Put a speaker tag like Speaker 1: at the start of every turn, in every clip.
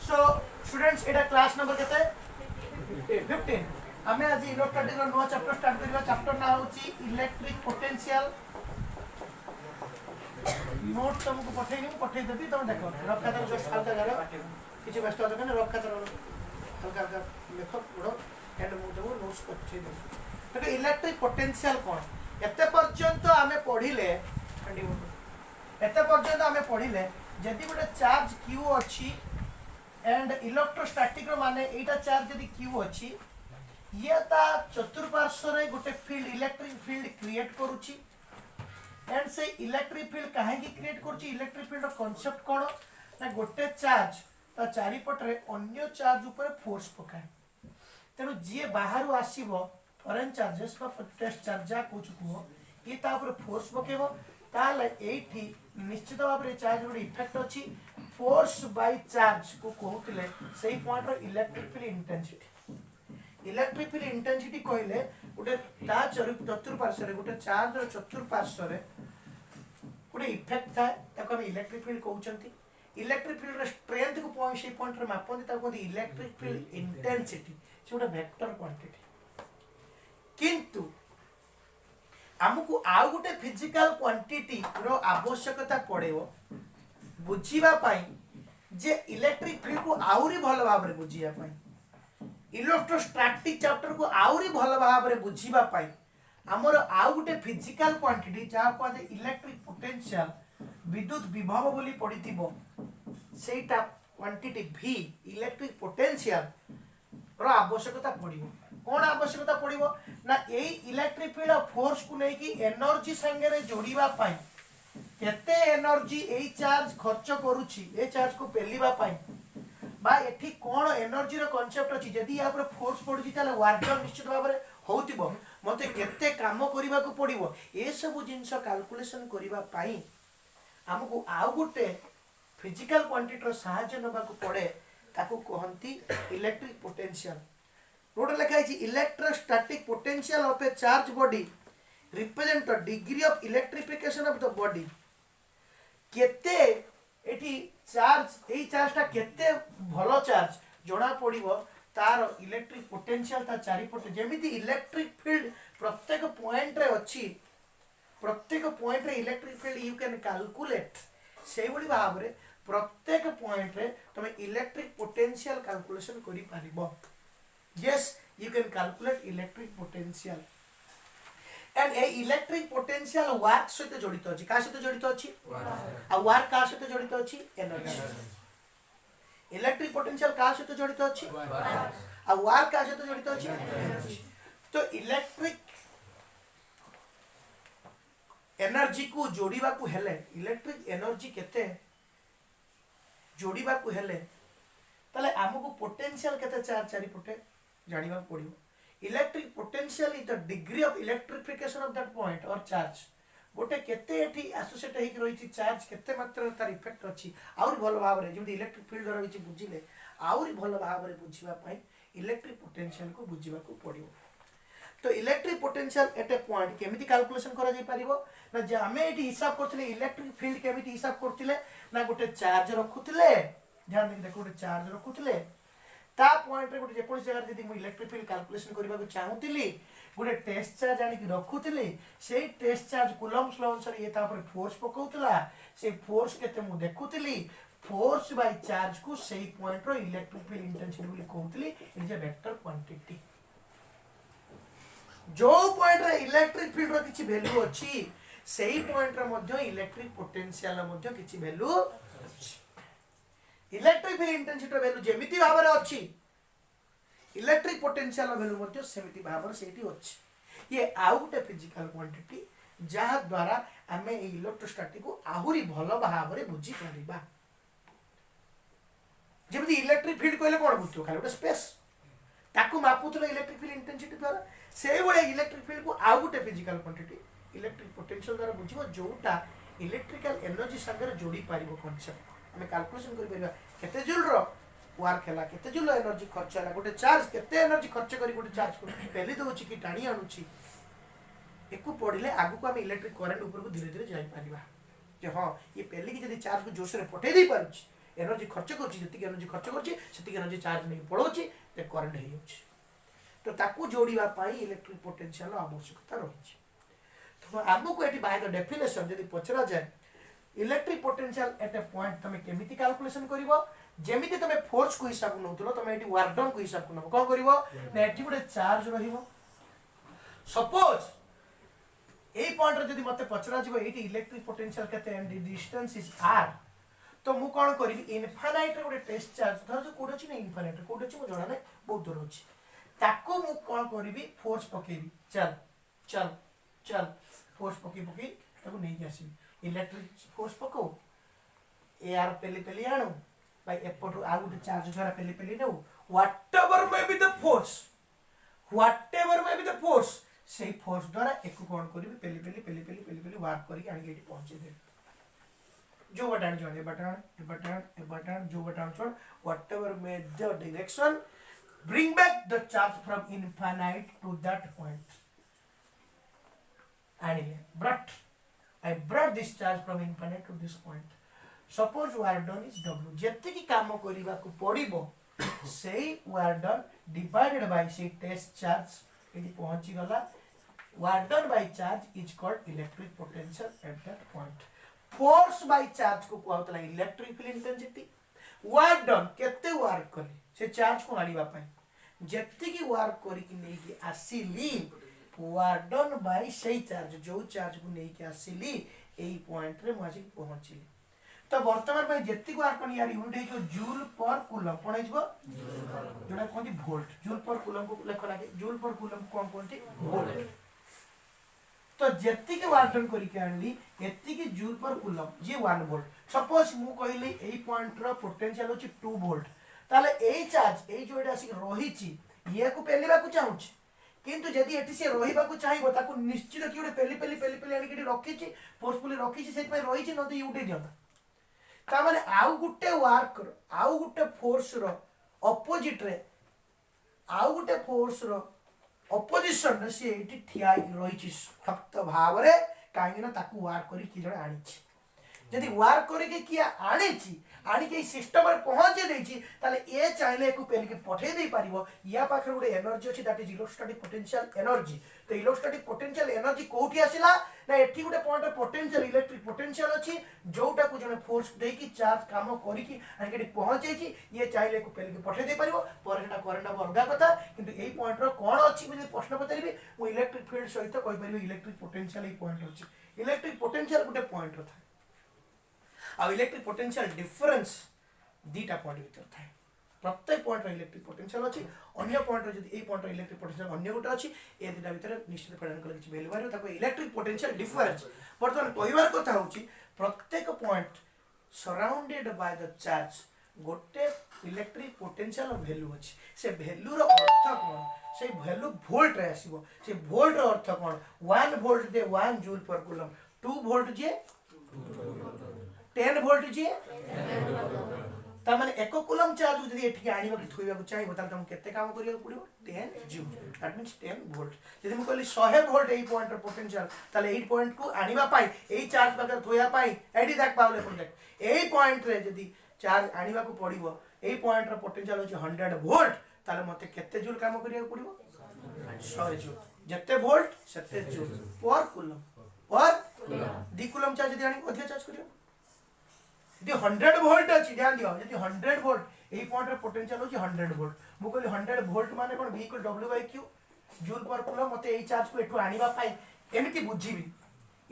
Speaker 1: So students एटा class number केते 15 हमें आज इलेक्ट्रोस्टैटिक रो नुवा चैप्टर स्टार्ट करबा चैप्टर ना होची इलेक्ट्रिक पोटेंशियल नोट तुमको पठेई देबी तुम देखो रफ खाता जस्ट हल्का करो किछि व्यस्त हो ना रफ खाता हल्का हल्का देखो पढ़ो एंड मु तुमको नोट्स पठेई देबी देखो इलेक्ट्रिक पोटेंशियल कोन एते पर्यंत हमें पढिले एते पर्यंत हमें पढिले जदि गोटे चार्ज q अछि एंड इलेक्ट्रोस्टैटिक रो माने एटा चार्ज जदि q अछि ये ता चतुर्पार्श्व रे गोटे फील्ड इलेक्ट्रिक फील्ड क्रिएट करूची एंड से इलेक्ट्रिक फील्ड काहे की क्रिएट करूची इलेक्ट्रिक फील्ड रो कांसेप्ट कोन ना गोटे चार्ज ता चारि पटरे अन्य चार्ज ऊपर फोर्स पकाए तेनु जे बाहर आसीबो फॉरेन चार्जेस का टेस्ट चार्ज जा कुछ को ये ता ऊपर फोर्स पकेबो ताले एठी निश्चित भाव रे चार्ज रो इफेक्ट अछि फोर्स बाय चार्ज को कहउतले सही पॉइंट रो इलेक्ट्रिक फील्ड इंटेंसिटी कहले गोटे ता चतुर्पार्श्व रे गोटे चार्ज रो चतुर्पार्श्व रे गोटे इफेक्ट था ताको हम इलेक्ट्रिक फील्ड कहउचंती इलेक्ट्रिक फील्ड रो स्ट्रेंथ को पॉइंट से पॉइंट रे मापन ताको कहते इलेक्ट्रिक फील्ड इंटेंसिटी से गोटे वेक्टर क्वांटिटी किंतु हमको आउ गोटे फिजिकल क्वांटिटी रो आवश्यकता पड़ेबो बुझीबा पाई जे इलेक्ट्रिक फील्ड को आउरी भलो भाव रे बुझिया पाई इलेक्ट्रोस्टैटिक चैप्टर को आउरी भलो भाव रे बुझीबा पाई हमर आउ गोटे फिजिकल क्वांटिटी जा को इलेक्ट्रिक पोटेंशियल विद्युत विभव बोली पडिथिबो सेटा क्वांटिटी v इलेक्ट्रिक पोटेंशियल रो आवश्यकता पड़िबो कोन आवश्यकता पड़िबो ना एई इलेक्ट्रिक फील्ड फोर्स को नै कि एनर्जी संगे रे जोड़ीबा पाई केते एनर्जी एई चार्ज खर्च करूची ए चार्ज को पेलीबा पाई बा एठी कोन एनर्जी रो कांसेप्ट अछि जदी या पर फोर्स पडुची ताले वर्क निश्चित भाव रे होउतिबो मते केते काम करिबा को पड़िबो ए सब जिंस कैलकुलेशन करिबा पाई हमको आउ गुटे फिजिकल क्वांटिटी रो सहायता नबा को पड़े ताको कहंती इलेक्ट्रिक पोटेंशियल रोड लिखा है electrostatic potential of A charge body represent the degree of electrification of the body केते एठी चार्ज एई चार्जटा केते भलो चार्ज जोना पड़िबो तार इलेक्ट्रिक पोटेंशियल ता चारि पटे जेमिति इलेक्ट्रिक फील्ड प्रत्येक पॉइंट रे अछि प्रत्येक पॉइंट रे electric field you can calculate सेही बडी भाव रे प्रत्येक पॉइंट रे तमे इलेक्ट्रिक पोटेंशियल कैलकुलेशन करि पारिबो yes you can calculate electric potential and a electric potential work सहित जड़ित अछि का सहित जड़ित अछि आ वर्क का सहित जड़ित अछि एनर्जी इलेक्ट्रिक पोटेंशियल का सहित जड़ित अछि आ वर्क का सहित जड़ित अछि एनर्जी तो इलेक्ट्रिक एनर्जी को जोड़ीबा को हेले इलेक्ट्रिक एनर्जी केते जोड़ीबा को हेले तले हमको पोटेंशियल केते चार चारि पटे जानिबा पड़िबो electric potential is the degree of electrification of that point और चार्ज गोटे केते एठी एसोसिएट हेकि रहिछि चार्ज केते मात्रा तार इफेक्ट अछि और भलो भाव रे जेमि इलेक्ट्रिक फील्ड द्वारा किछि बुझिले और भलो भाव रे बुझिबा पई इलेक्ट्रिक पोटेंशियल को बुझिबा को पड़िबो तो electric potential at a point केमिति कैलकुलेशन करा जाय पारिबो ना जे हमें एठी हिसाब करथिले इलेक्ट्रिक फील्ड केमिति हिसाब करथिले ना गोटे चार्ज रखुथिले ध्यान दे देखो गोटे चार्ज रखुथिले ता पॉइंट रे गोटे जेपो जगह जदी मु इलेक्ट्रिक फील्ड कैलकुलेशन करबा को चाहूतिली गोटे टेस्ट चार्ज आनी कि रखुतिली सेही टेस्ट चार्ज कूलम्ब्स लॉ अनुसार ये ता पर फोर्स पकाउतला से फोर्स केते मु देखुतिली फोर्स बाय चार्ज को सेही पॉइंट रो इलेक्ट्रिक फील्ड इंटेंसिटी बोली कहउतिली it is a vector quantity जो पॉइंट रे इलेक्ट्रिक फील्ड रो किछि वैल्यू अछि सेही पॉइंट रे मध्ये इलेक्ट्रिक पोटेंशियल मध्ये किछि वैल्यू अछि इलेक्ट्रिक फील्ड इंटेंसिटी वैल्यू जेमिति भाव रे अछि इलेक्ट्रिक पोटेंशियल वैल्यू मध्ये सेमिति भाव रे सेठी अछि ये आउट फिजिकल क्वांटिटी जहा द्वारा हमें इलेक्ट्रोस्टैटिक को आहुरी भलो भाव रे बुझी परिबा जेमिति इलेक्ट्रिक फील्ड कहले कोन बुझियो खाली स्पेस ताकू मापुतलो इलेक्ट्रिक फील्ड इंटेंसिटी द्वारा सेही बळे इलेक्ट्रिक फील्ड को out physical quantity electric potential द्वारा बुझिबो जोटा इलेक्ट्रिकल एनर्जी संगे जोड़ी पारिबो कांसेप्ट हमें कैलकुलेशन कर परिबा केते जूल रो वर्क हैला केते जूल एनर्जी खर्च हैला गोटे चार्ज केते एनर्जी खर्च करी गोटे चार्ज को पेली दोछि कि टाणी आनुछि एकु पढिले आगु को हम इलेक्ट्रिक करंट ऊपर को धीरे धीरे जाई परिबा जे हां ये पेली कि जदी चार्ज को जोश रे पठे दै पारुछि एनर्जी खर्च करुच्ची जी एनर्जी खर्च करुच्ची से एनर्जी चार्ज नहीं पड़ोची करंट हो जाଉଛି तो ताकू जोड़िबा पाई इलेक्ट्रिक पोटेंशियल आवश्यकता रही तो आमको ये बाय द डेफिनेशन जब पचरा जाए electric potential at a point तुम केमिति कैलकुलेशन करिवो जेमिति तुम फोर्स को हिसाब नउतलो तुम एटी वर्क डन को हिसाब न कोन करिवो ना एटी गोटे चार्ज रहिवो सपोज ए पॉइंट रे जदी मते पचरा जिवो एटी इलेक्ट्रिक पोटेंशियल केते एंड डिस्टेंस इज r तो मु कोन करिवि इनफाइनाइट रे गोटे टेस्ट चार्ज धर जो कोड अछि ना इनफाइनाइट कोड अछि मु जणा नै बहुत दूर अछि ताको मु कोन करिवि फोर्स पकेबि चल चल चल फोर्स पकी पकी ताको नै आसी इलेक्ट्रिक फोर्स पको एआर पेली पेली आनु भाई एपटू आ गोटे चार्ज द्वारा पेली पेली know whatever may be the force whatever may be the force से फोर्स द्वारा एक कोन करिवि पेली पेली पेली पेली पेली पेली वर्क करी आनी एटी पहुंचे दे जो बटन जोड़ ए बटन जो बटन छोड़ whatever may the direction bring back the charge from infinite to that point and I brought this charge from infinite to this point suppose work done is w जत्ते की काम करिबा को पड़िबो सेही work done divided by से test charge यदि पहुंची गला work done by charge is called electric potential at that point force by charge को कहतला electric field intensity work done केते वर्क करे से चार्ज को आनिबा पाई जत्ते की वर्क करी कि नै कि आसीली वर्क डन बाय से चार्ज जो चार्ज को नै कि आसीली एई पॉइंट रे मजी पहुंचली तो वर्तमान में जत्ते की वर्क कनी यार यूनिट है जो जूल पर कूलम कोन हिजबो जोडा कोन वोल्ट जूल पर कूलम को लेख लागे जूल पर कूलम कोन कोनटी वोल्ट तो जत्ती के वर्क डन करी के आनली एत्ती के जूल पर कूलम जे 1 वोल्ट सपोज मु कहली एई पॉइंट रो पोटेंशियल होची 2 वोल्ट ताले एई चार्ज एई जोडा आसी रहिची ये को पेलिबा को चाहूची किंतु जदी एटी से रहिबा को चाहिबो ताको निश्चित कि ओडे पेली पेली पेली पेली आनी के रखीची फोर्सफुली रखीची से पे रहिची न तो यूटे दियता ता माने आउ गुटे वर्क रो आउ गुटे फोर्स रो ऑपोजिट रे आउ गुटे फोर्स रो ऑपोजिशन से एटी ठिया रहिची सख्त भाव रे काहे ना ताकू वर्क करी कि जण आनीची यदि वर्क करे के किया आनीची आनी के सिस्टम रे पहुंचे देची ताले ए चाहिले को पेल के पठे दे पारिबो या पाखर गुटे एनर्जी अछि that is electrostatic potential energy तो इलेक्ट्रोस्टैटिक पोटेंशियल एनर्जी कोठी आसिला ना एठी गुटे पॉइंट पोटेंशियल इलेक्ट्रिक पोटेंशियल अछि जोटा को जने फोर्स दे की चार्ज काम करी की आनी के पहुंचे छी ये चाहिले को पेल के पठे दे पारिबो पर एटा करंट वर्गा कथा किंतु एई पॉइंट रो कोन अछि जे प्रश्न पचारिबे मु इलेक्ट्रिक फील्ड सहित कहि परिबो इलेक्ट्रिक पोटेंशियल एई पॉइंट अछि इलेक्ट्रिक पोटेंशियल गुटे पॉइंट रो था आ इलेक्ट्रिक पोटेंशियल डिफरेंस दीटा पॉइंट भीतर थाए प्रत्येक पॉइंट रो इलेक्ट्रिक पोटेंशियल अछि अन्य पॉइंट रो जदी ए पॉइंट रो इलेक्ट्रिक पोटेंशियल अन्य गोटे अछि ए दीटा भीतर निश्चित परिमाण कले किछ वैल्यू बारे ताको इलेक्ट्रिक पोटेंशियल डिफरेंस वर्तमान कहिवार कथा होछि प्रत्येक point surrounded by the charge गोटे इलेक्ट्रिक पोटेंशियल वैल्यू अछि से वैल्यू रो अर्थ कोन से वैल्यू वोल्ट रे आसीबो से वोल्ट रो अर्थ कोन 1 वोल्ट दे 1 जूल पर कूलम 2 वोल्ट जे 10 वोल्ट जे ता माने 1 कूलम चार्ज जदी एठी आनिबा कि थोइबा को चाहिबो ताले तुम केते काम करियो पड़िबो 10 जूल दैट मींस 10 वोल्ट जदी मु कहली 100 वोल्ट एई पॉइंट रो पोटेंशियल ताले 8 पॉइंट को आनिबा पाई एई चार्ज बगर थोया पाई एडी देख पावले पुन देख एई पॉइंट रे जदी चार्ज आनिबा को पड़िबो एई पॉइंट रो पोटेंशियल होची 100 वोल्ट ताले मते केते जूल काम करियो पड़िबो 100 जूल जते वोल्ट सेते जूल पर कूलम पर दी कूलम चार्ज जदी आनी अधिक चार्ज करियो यदि 100 वोल्ट अछि ध्यान दियो यदि 100 वोल्ट एई पॉइंट रे पोटेंशियल होची 100 वोल्ट मु कहली 100 वोल्ट माने कोन v इक्वल w/q जूल पर कूलम मते एई चार्ज को एठु आनिबा पाई एमिति बुझिबी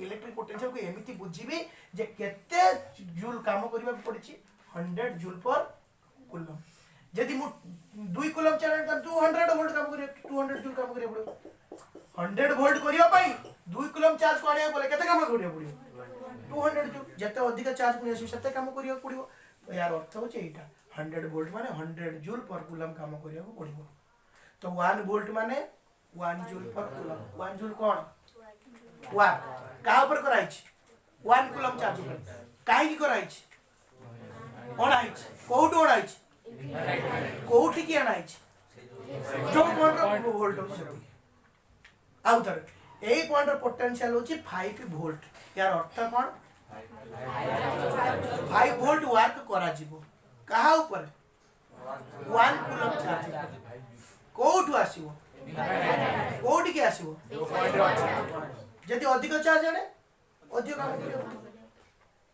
Speaker 1: इलेक्ट्रिक पोटेंशियल को एमिति बुझिबी जे केते जूल काम करिबा पड़िछि 100 जूल पर कूलम यदि मु 2 कूलम चार्ज त 200 वोल्ट काम करियो 200 जूल काम करियो पड़ो 100 वोल्ट करियो पाई 2 कूलम चार्ज को आनिया बोले केते काम करियो पड़ियो 200 जूल जते अधिक चार्ज को नेसी सते काम करियो पड़ियो तो यार अर्थ हो एटा 100 वोल्ट माने 100 जूल पर कूलम काम करियो पड़ियो तो 1 वोल्ट माने 1 जूल पर कूलम 1 जूल कोन 1 का ऊपर कराइछ 1 कूलम चार्ज ऊपर काहे की कराइछ ओणाइछ कोउट ओणाइछ कोउठी की आणाइछ जो पॉइंट वोल्ट हो आउटर एई पॉइंट पोटेंशियल होची 5 वोल्ट यार अर्थ कोन 5 वोल्ट वर्क करा जिवो कहा ऊपर 1 कूलम चार्ज कोठु आसीबो कोठी के आसीबो जदि अधिक चार्ज आने अधिक काम करियो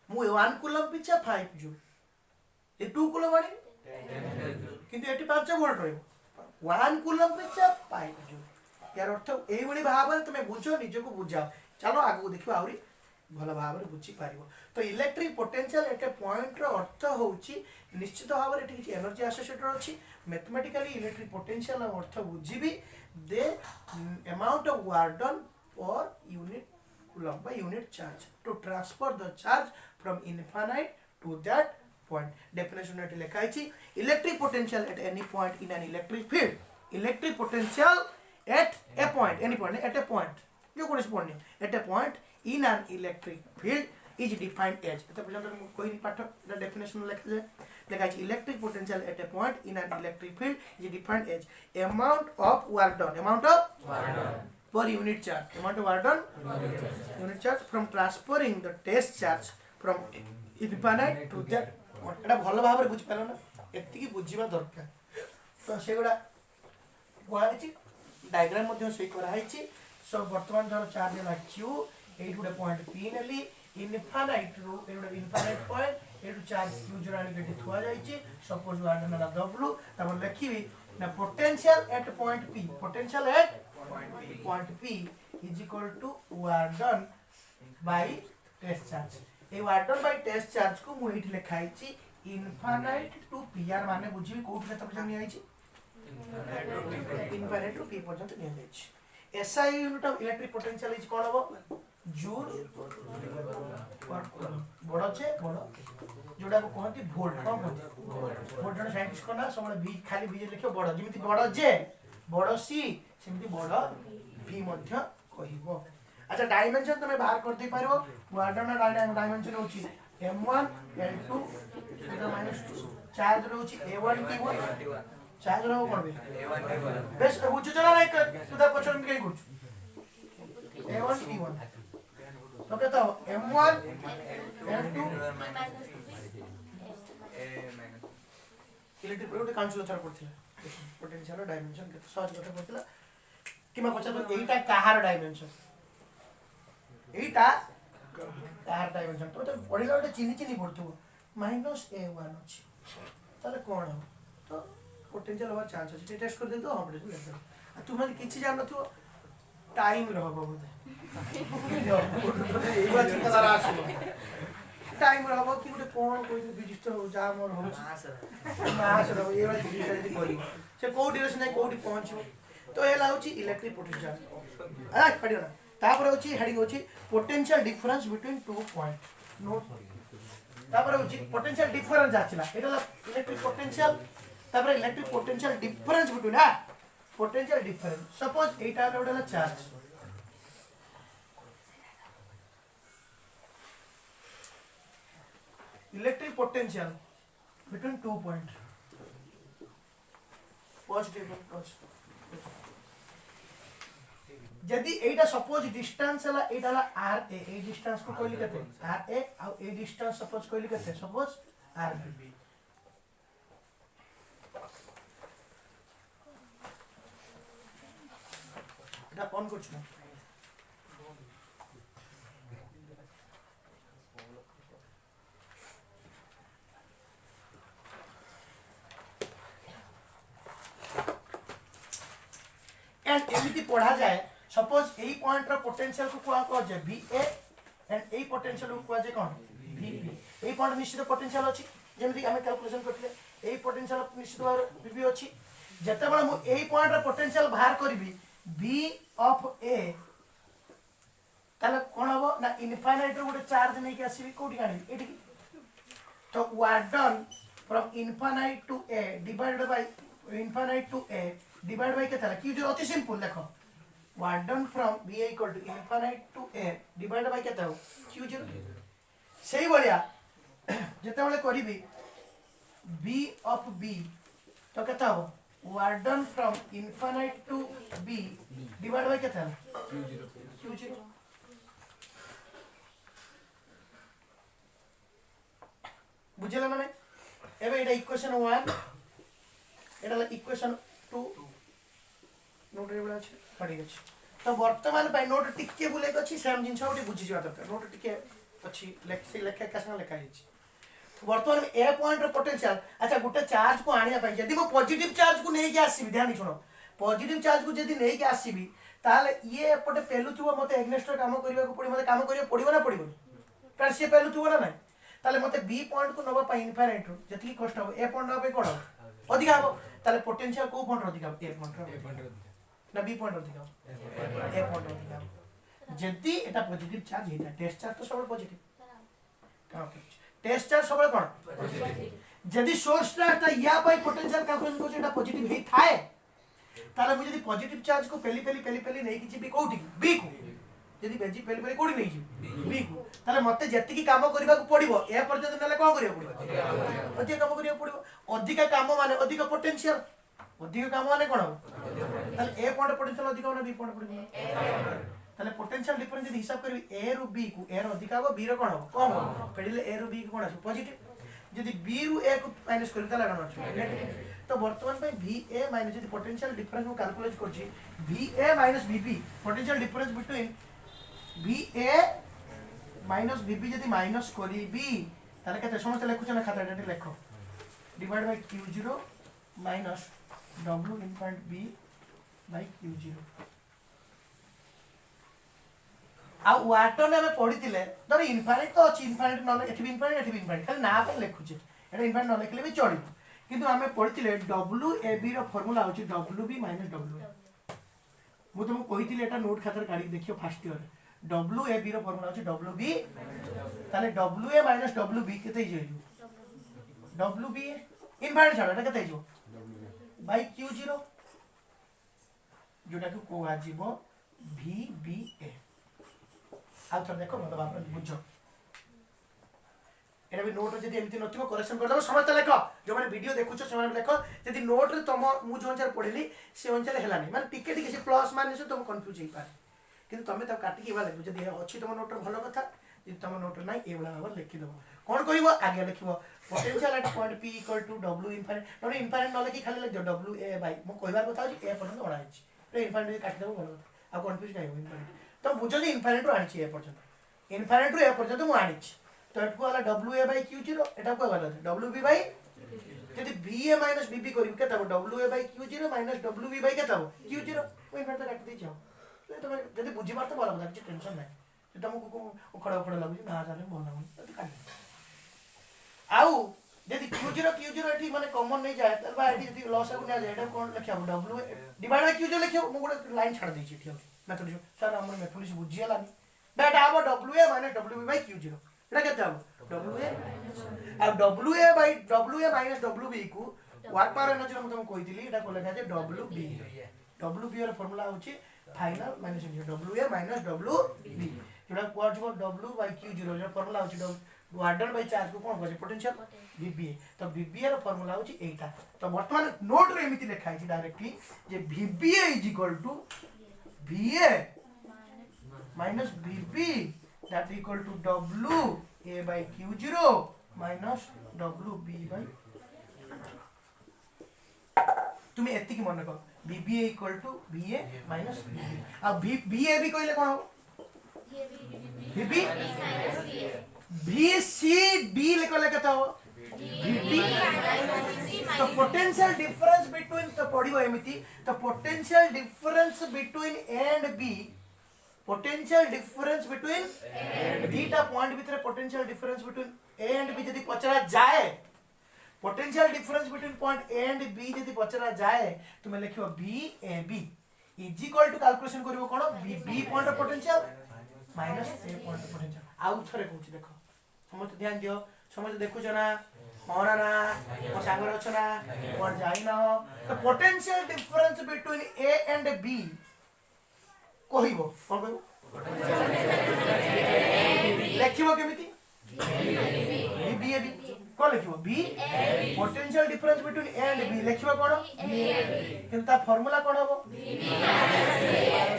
Speaker 1: मु 1 कूलम पिछा 5 जूल ये 2 कूलम आने किंतु एटी 5 वोल्ट रहइबो 1 कूलम पिछा 5 जूल यार अर्थ एई बडी भाबरे तमे बुझो निज को बुझाओ चलो आगु देखिबा आउरी भल भाव बुझी पार तो electric potential at a point रो अर्थ होउची निश्चित भाव में एटी एनर्जी एसोसिएटेड अछि मैथमेटिकली इलेक्ट्रिक पोटेंशियल अर्थ बुझीबी the amount of work done per unit coulomb by unit charge to transfer the charge from infinite to that point definition एट लिखा है electric potential at any point in an electric field electric potential at a point any point at a point जो कोन point at a point in an electric field is defined as तो पर्यंत कोई पाठ definition लिखा जाए electric potential at a point in an electric field is defined as amount of work done per unit charge amount of work done unit charge from transferring the test charge from infinite to that point एटा भलो भाबरे बुझ पालो ना एतिकी बुझिबा दरकार तो सेगुडा कोआछि diagram मध्ये सेई करा हैछि सो वर्तमान धर चार्ज ला q एट गुडे पॉइंट p नेली इनफाइनाइट रो एटा इनफाइनाइट पॉइंट एटु चार्ज q जोरानी केटी थुआ जाईछि सपोज वार्ड ना w तब लिखिबी ना potential at point p potential at point p is equal to work done by test charge ए work done by test charge को मु एठी लिखाइछि इनफाइनाइट टू p यार माने बुझिबी कोठे तक जनी आइछि इनफाइनाइट टू p पर्यंत नि आइछि SI unit of electric potential is कोन हो जूल पर कूलम बड़ छे बड़ जोडा को कहती वोल्ट कोन कहती वोल्ट जन साइंटिस्ट को ना सब v खाली v लिखो बड़ जेमिति बड़ j बड़ c सेमिति बड़ v मध्य कहिबो अच्छा डायमेंशन तमे बाहर कर दे पारिबो वार्डन डायमेंशन होची m1 l2 -2 चार्ज होची a1 t1 चार्ज रहो कोन बे बेस बुझु चला नहीं कर सुधा पछन के गुछ a1 t1 तो कहता हो m1 m2 electric product council थरा पड़थिला पोटेंशियल डायमेंशन के सहज कथा पड़थिला किमा पछा तो एटा काहार डायमेंशन एटा काहार डायमेंशन तो पढिला ओटे चिनी पड़थो -a1 अछि ताले कोन हो तो पोटेंशियल होवा चांस अछि टेस्ट कर दे तो हम टेस्ट तू माने किछि जान नथो टाइम रहबो बोले एबा चिंता करा आसो टाइम रहबो कि गोटे कोन कोइ विशिष्ट हो जा मोर हो मास रहबो एबा चिंता जदी करी से को डिरेक्शन नै कोठी पहुंचो तो एला होची इलेक्ट्रिक पोटेंशियल आ पडियो ना तापर होची हेडिंग होची potential difference between two point note तापर होची पोटेंशियल डिफरेंस आछिला एटा इलेक्ट्रिक पोटेंशियल तापर electric potential difference between potential difference suppose एटा लोडला charge electric potential between 2 point positive जदी एटा सपोज डिस्टेंस हला एटा हला r a ए डिस्टेंस को कोइली कते r a आ ए डिस्टेंस सपोज कोइली कते सपोज r b एटा कोन कुछ ना एंड एमिति पढ़ा जाए सपोज एई पॉइंट रो पोटेंशियल को को जे va एंड एई पोटेंशियल को जे कोन vp एई पॉइंट निश्चित पोटेंशियल अछि जेमिति हम कैलकुलेशन करथिले एई पोटेंशियल निश्चित भाव vp अछि जते बळ मु एई पॉइंट रो पोटेंशियल बाहर करबी v ऑफ a ताले कोन हबो ना इनफाइनाइट रो गुटे चार्ज नै के आसीबी कोठी गाणी एठी तो work done from infinite to a divided by infinite to a divide by केतला की जो अति सिंपल देखो work done from v equal to infinite to a divide by केता हो q0 सेही बलिया जते बेले करिबी v ऑफ b तो केता हो work done from infinite to b divide by केता q0 बुझला ना एबे एटा इक्वेशन 1 एटा इक्वेशन 2 नोट रे बडा अछि पड़ी अछि तो वर्तमान पाई नोट टिके बुले अछि सेम जिंस ओटी बुझि जवा दरकार नोट टिके अछि लेखा कैसे लेखा अछि वर्तमान में ए पॉइंट रो पोटेंशियल अच्छा गुटे चार्ज को आनिया पाई यदि मो पॉजिटिव चार्ज को नहीं के आसीबी ध्यान सुनो पॉजिटिव चार्ज को यदि नहीं के आसीबी ताले ये एपटे पेलुथुबो मते एग्नेस्ट काम करिवा को पड़ी मते काम करिया पड़िबो ना पड़िबो कारण से पेलुथुबो ना नहीं ताले मते बी पॉइंट को नबा पाई इनफाइनाइट रो जति कष्ट हो ए पॉइंट नबा कोन अधिक हो ताले पोटेंशियल को पॉइंट अधिक हो ए पॉइंट ना बी पॉइंट अधिक हो ए पॉइंट अधिक हो जति एटा पॉजिटिव चार्ज हेता टेस्ट चार्ज तो सब पॉजिटिव काम टेस्ट चार्ज सब कोन पॉजिटिव जदि सोर्स चार्ज ता या पाई पोटेंशियल कैलकुलेशन को एटा पॉजिटिव हे थाए ताले मुझे यदि पॉजिटिव चार्ज को पहली नहीं किछि बी कोठी बी को यदि बेजी पहली कोठी नहीं छि बी को ताले मते जति की काम करबा को पड़िबो ए पर्यंत नेले कोन करियो पड़िबो अधिक काम करियो पड़िबो अधिक काम माने अधिक पोटेंशियल अधिक काम माने कोन ताले ए पॉइंट पोटेंशियल अधिक ना बी पॉइंट पड़िबो ताले पोटेंशियल डिफरेंस यदि हिसाब करबी ए रु बी को ए रो अधिक हो बी रो कोन हो कम हो पड़िले ए रु बी को कोन आसो पॉजिटिव यदि बी रु ए को माइनस करबी ताले कोन आसो नेगेटिव तो वर्तमान में VA माइनस यदि पोटेंशियल डिफरेंस को कैलकुलेट करछि VA minus VB potential difference between VA minus VB यदि माइनस करिबी ताले केते समस्त लेखुछ ना खाता एटा लेखो divide by Q0 minus W infinite B by Q0 आ वाटर ने हमें पढितिले तर इनफाइनाइट तो अछि इनफाइनाइट न एठी भी इनफाइनाइट खाली ना पे लेखुछ एटा इनफाइनाइट न लेखले भी चढ़ी किंतु हमें पढ़ितिले WAB रो फार्मूला होची WB माइनस W मु तुमको कहितिले एटा नोट खातर काढी देखियो फर्स्ट ईयर WAB रो फार्मूला होची WB ताले WA माइनस WB केते हिजो WB इनफाइनाइट छाड़ एटा केते हिजो बाय Q0 जोटा को आजीबो VBA आ तो देखो मतलब आप बुझो एटा भी नोट जदी एमिति नथिबो करेक्शन कर दबो समस्त लेखो जो माने वीडियो देखुछो से माने लेखो जदी नोट रे तम मु जो अनुसार पढिली से अनुसार हेलानी माने टिके टिके से प्लस माने से तुम कंफ्यूज हेई पारे किंतु तमे त काटी के वाले जदी अछि तम नोट रे भलो कथा जदी तम नोट रे नै ए वाला भाव लिखि दबो कोन कहिबो आगे लिखिबो potential at point P = W infinite note infinite न लिखि खाली लिख दो WA बाय मु कहबार कथा अछि ए पर्यंत बना अछि रे इनफाइनाइट काटी दबो भलो आ कंफ्यूज नै हो इनफाइनाइट तो बुझो जे इनफाइनाइट रो आछि ए पर्यंत इनफाइनाइट रो ए पर्यंत मु आछि तो एट को वाला WA बाय Q0 एटा को वाला WB बाय यदि BA माइनस BB करिम केता WA by Q0 minus WB by केता Q0 ओइ फरता काट दे जाओ तो तमे यदि बुझी मारते बोला बता କିଛି टेंशन নাই সেটা মুকু উখড়া লাগুছি না জানে বলা হই তো কাট আউ যদি Q0 এটি মানে কমন नहीं जाए त बा एटी यदि लॉस को ना जाए एटा कोन लिखिया W डिवाइड बाय Q0 लिखियो मु गोटे लाइन छाड़ देछि ठीक मेथड सर हमर मेथड बुझियाला नि बेटा आबो WA minus WB bye Q0 एटा केते आबो WA अब WA माइनस WB को वर्क पावर एनर्जी हम तुमको कहितली एटा को लेखा जे WB ର फार्मूला होची final minus WA minus WB जोटा कोर जो W बाय Q0 जो फार्मूला होची वार्डन बाय चार्ज को कोन कहै पोटेंशियल VBA तो VBA ର फार्मूला होची एटा तो वर्तमान नोट रे एमिति लिखा है directly J VBA = VA minus VB that equal to WA by Q0 minus WB by तुम्हें एति की मन करो VBA equal to VA minus VB अब VA भी कहले कोन हो VB VCD लेको केता हो VB तो पोटेंशियल डिफरेंस बिटवीन तो पढिबो एमिति तो potential difference between A and B potential difference between दीटा पॉइंट भीतर potential difference between A and B यदि पचरा जाए potential difference between point A and B यदि पचरा जाए तो मैं लिखियो BAB is equal to calculation करिवो cone B point of potential minus A point of potential आउ थरे कहूची देखो समस्त ध्यान दियो समस्त देखु जना मोरा ना मो सांगर अछ ना और जाई ना तो potential difference between A and B कहिबो कोन कहबो लेखिबो केमिति BAB कौन लिखिबो B potential difference between A and B लिखिबो कोन बी किंतु ता फार्मूला कोन हबो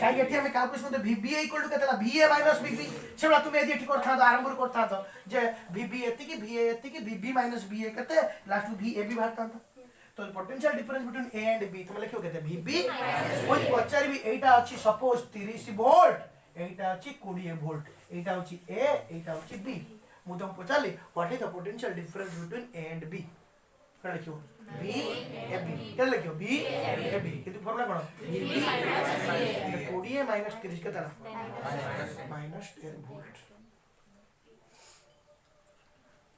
Speaker 1: काई एठी हम कैलकुलेशन तो VB इक्वल टू केतला VA माइनस VB सेबा तुम एदी एठी करथा तो आरंभ करथा तो जे VB एति की VA एति की VB माइनस VA केते लास्ट VAB बाहर था तो potential difference between A and B तुम लिखियो केते VB ओइ पचारि भी एटा अछि सपोज 30 वोल्ट एटा अछि 20 वोल्ट एटा अछि ए एटा अछि बी मु तुम पचाली what is the potential difference between A and B कर लिखियो बी ए बी कर लिखियो बी ए बी किंतु फॉर्मूला कोन बी 20 माइनस 30 केतला माइनस 10 वोल्ट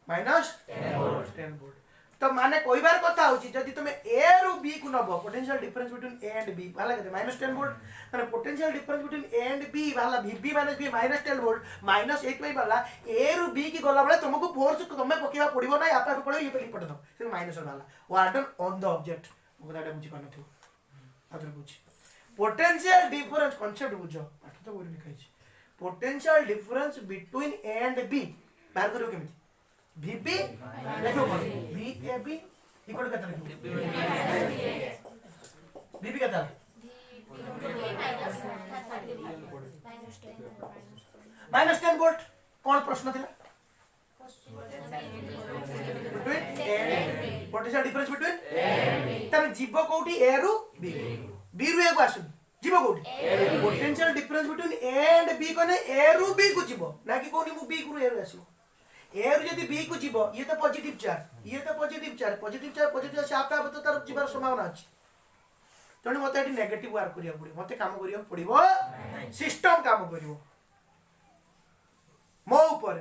Speaker 1: माइनस 10 वोल्ट तो माने कोई बार कथा होची जदी तुमे ए रु बी को नबो potential difference between A and B वाला केते माइनस 10 वोल्ट माने potential difference between A and B वाला VB minus B minus 10 volt minus 8 by वाला ए रु बी की गला बळे तुमको फोर्स तुमे पकेवा पड़िबो ना आपा पड़ो ये पे पड़ दो से माइनस वाला वार्डन ऑन द ऑब्जेक्ट मुगदाडे बुझी पानो थु आदर बुझी पोटेंशियल डिफरेंस कांसेप्ट बुझो पाठ तो बोल लिखाई छी potential difference between A and B बाहर करियो केमिति VB देखो VAB इक्वल कितना लिखो VB कितना माइनस 10 वोल्ट कौन प्रश्न थिला पोटेंशियल डिफरेंस बिटवीन तने जीव कोठी ए रु बी बी रु ए को आसु जीव कोठी potential difference between A and B कोने ए रु बी को जीव ना कि कोनी मु बी को ए रु आसु ए रु यदि बी को जीव ये तो पॉजिटिव चार्ज ये तो पॉजिटिव चार्ज से आपका तो तार जीवार संभावना अछि तने मते एटी नेगेटिव वर्क करिया पड़िबो मते काम करिया पड़िबो सिस्टम काम करिवो मो ऊपर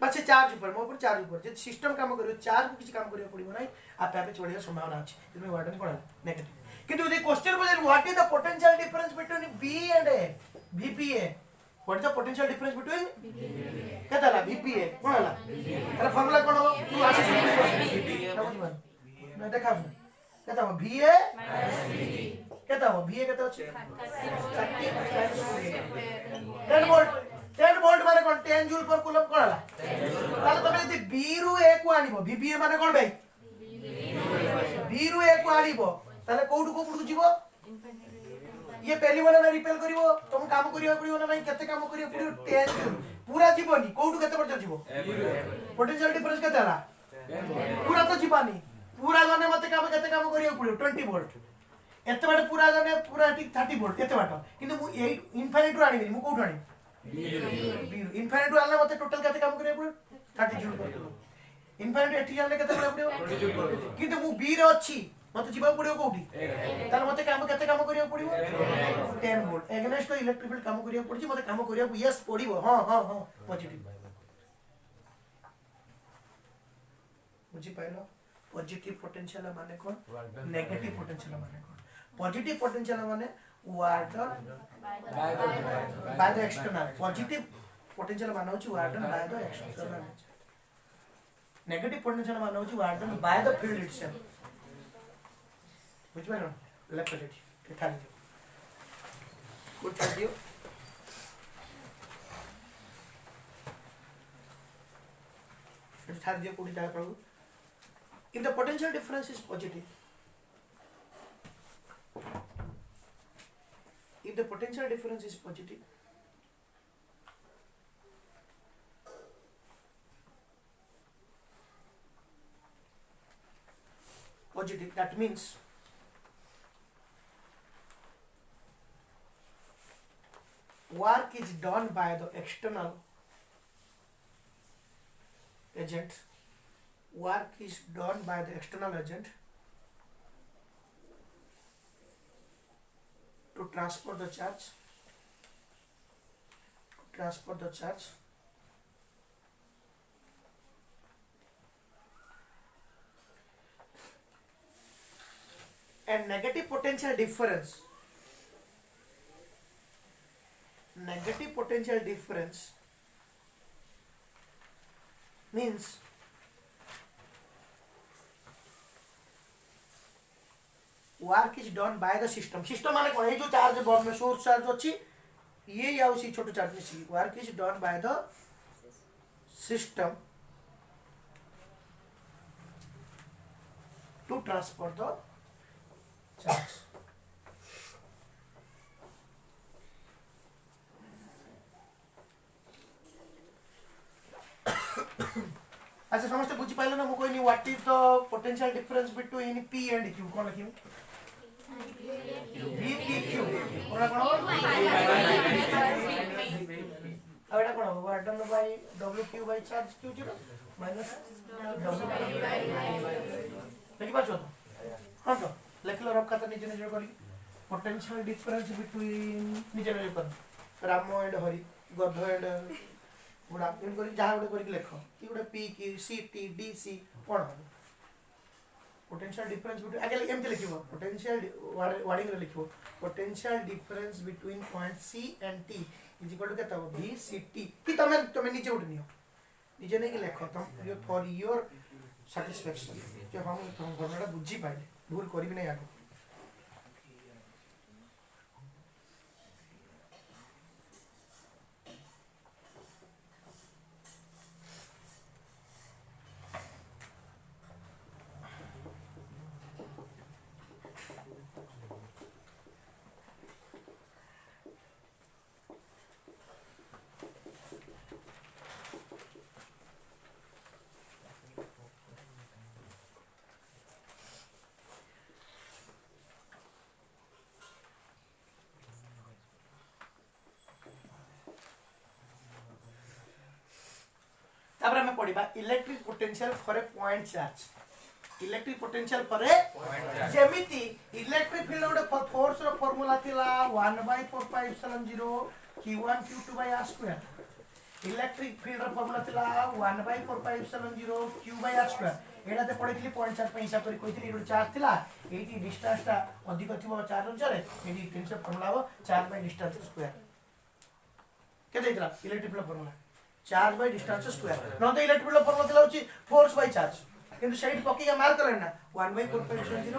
Speaker 1: पछे चार्ज ऊपर मो ऊपर चार्ज ऊपर जे सिस्टम काम करियो चार्ज को किछ काम करिया पड़िबो नै आपे आपे चढ़िया संभावना अछि इमे वार्डन कोन नेगेटिव किंतु जे क्वेश्चन बजे what is the potential difference between B and A VPA what is the potential difference between केतला VPA कोन हला अरे फार्मूला कोन हो तू आसी मैं देखा केता हो VA केता हो VA केता अछि 10 वोल्ट माने कोन 10 जूल पर कूलम कोन हला ताले तमे यदि B रु A को आनिबो VBA माने कोन भाई B रु A को आनिबो ताले कोउडु कोउडु जीवो ये पहली वाला ना रिपेल करिवो तुम काम करियो पड़ियो ना नहीं केते काम करियो पड़ियो 10 जूल पूरा जीवनी कोउडु केते पर जीवो पोटेंशियल डिफरेंस केते हला पूरा तो जीवानी पूरा जने मते काम केते काम करियो पड़ियो 20 वोल्ट एते बाटे पूरा जने पूरा 30 वोल्ट एते बाट किंतु मु 8 इनफाइनाइट रु आनी मु कोउडु आनी इनफाइनाइट रु आला मते टोटल केते काम करियो पड़ियो 30 जूल पर इनफाइनाइट एठी आले केते पड़ियो 20 जूल पर किंतु मु बी रे अछि मते जीवा पड़ियो कोउठी ताले मते काम केते काम करियो पड़ियो 10 वोल्ट एगेंस्ट इलेक्ट्रिक फील्ड काम करियो पड़छि मते काम करियो यस पड़ियो हां हां हां पॉजिटिव बुझी पाइलो पॉजिटिव पोटेंशियल माने कोन नेगेटिव पोटेंशियल माने कोन पॉजिटिव पोटेंशियल माने work done by the external positive potential माने होछि work done by the external negative potential माने होछि work done by the field itself बुझ पाइलो लेफ्ट साइड खाली दियो गुड कर दियो छाड़ दियो कोडी जाय पड़ो if the potential difference is positive if the potential difference is positive that means work is done by the external agent work is done by the external agent to transfer the charge and negative potential difference means work is done by the system माने कोन ए जो charge bomb में source charge अछि ये याउसी छोटो charge मिसी work is done by the system transfer the charge. अच्छा समस्त बुझी पाइले ना मु कोइनी what is the potential difference between P and Q कोन लिखिम V P Q कोन कोन अब एटा कोन work done by W Q बाय चार्ज Q0 माइनस W लिखि पाछो हां तो लेखलो रब खाता निजे निजे करी पोटेंशियल डिफरेंस बिटवीन निजे निजे कर राम एंड हरि गध एंड गुडा इन करी जहाँ गुडे करी लेख कि गुडे P Q C T D C कोन पोटेंशियल डिफरेंस बिटवीन आगे एमते लिखिबो पोटेंशियल वर्डिंग रे लिखिबो potential difference between point C and T is equal to केता V C T कि तमे नीचे उठ नियो नीचे नहीं कि लेख तुम फॉर योर सैटिस्फैक्शन जो हम तुम घरनाटा बुझी पाइले भूल करी भी नहीं आगो तापर हमें पढ़िबा electric potential for a point charge electric potential for a जेमिति इलेक्ट्रिक फील्ड गोटे फोर्स रो फार्मूला थिला 1/4πε0 q1 q2 r square electric field रो फार्मूला थिला 1/4πε0 q r स्क्वायर एडा ते पढितली पॉइंट चार्ज पे हिसाब करी कहितली एडो चार्ज थिला एटी डिस्टेंस ता अधिक थिबो चार्ज अनुसार एडी टेंशन फार्मूला हो चार्ज बाय डिस्टेंस स्क्वायर के देइतला electric field formula charge by distance square न तो इलेक्ट्रिक फील्ड फार्मूला थिला होची फोर्स बाय चार्ज किंतु सेट पक्की का मार्क करले ना 1/4πε0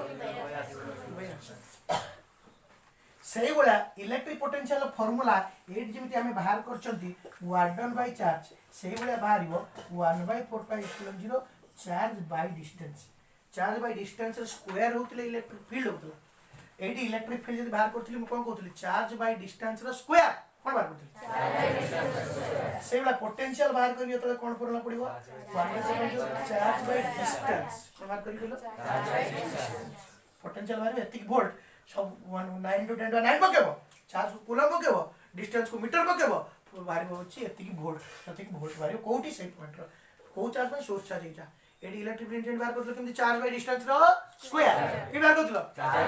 Speaker 1: सही बोला इलेक्ट्रिक पोटेंशियल फार्मूला एट जेमिति हमें बाहर करचंती वर्क डन बाय चार्ज सही बोला बाहरिबो 1/4πε0 चार्ज बाय डिस्टेंस स्क्वायर होतले इलेक्ट्रिक फील्ड होतला एडी इलेक्ट्रिक फील्ड जदी बाहर करथली म कोन कहतली चार्ज बाय डिस्टेंस रो स्क्वायर कोन बाहर करथली सही बोला पोटेंशियल बाहर करियो तो कोन फॉर्मूला पड़िबो 1/4 चार्ज बाय डिस्टेंस बाहर करियो पोटेंशियल बाहर एतिक वोल्ट सब 9 to 10 to 9 पकेबो चार्ज को कूलम पकेबो डिस्टेंस को मीटर पकेबो बाहर होची एतिक वोल्ट बाहर कोठी सही पॉइंट रो को चार्ज में सोर्स चार्ज एटा एडी इलेक्ट्रिक पोटेंशियल बाहर करथलो केमति चार्ज बाय डिस्टेंस रो स्क्वायर कि बाहर करथलो charge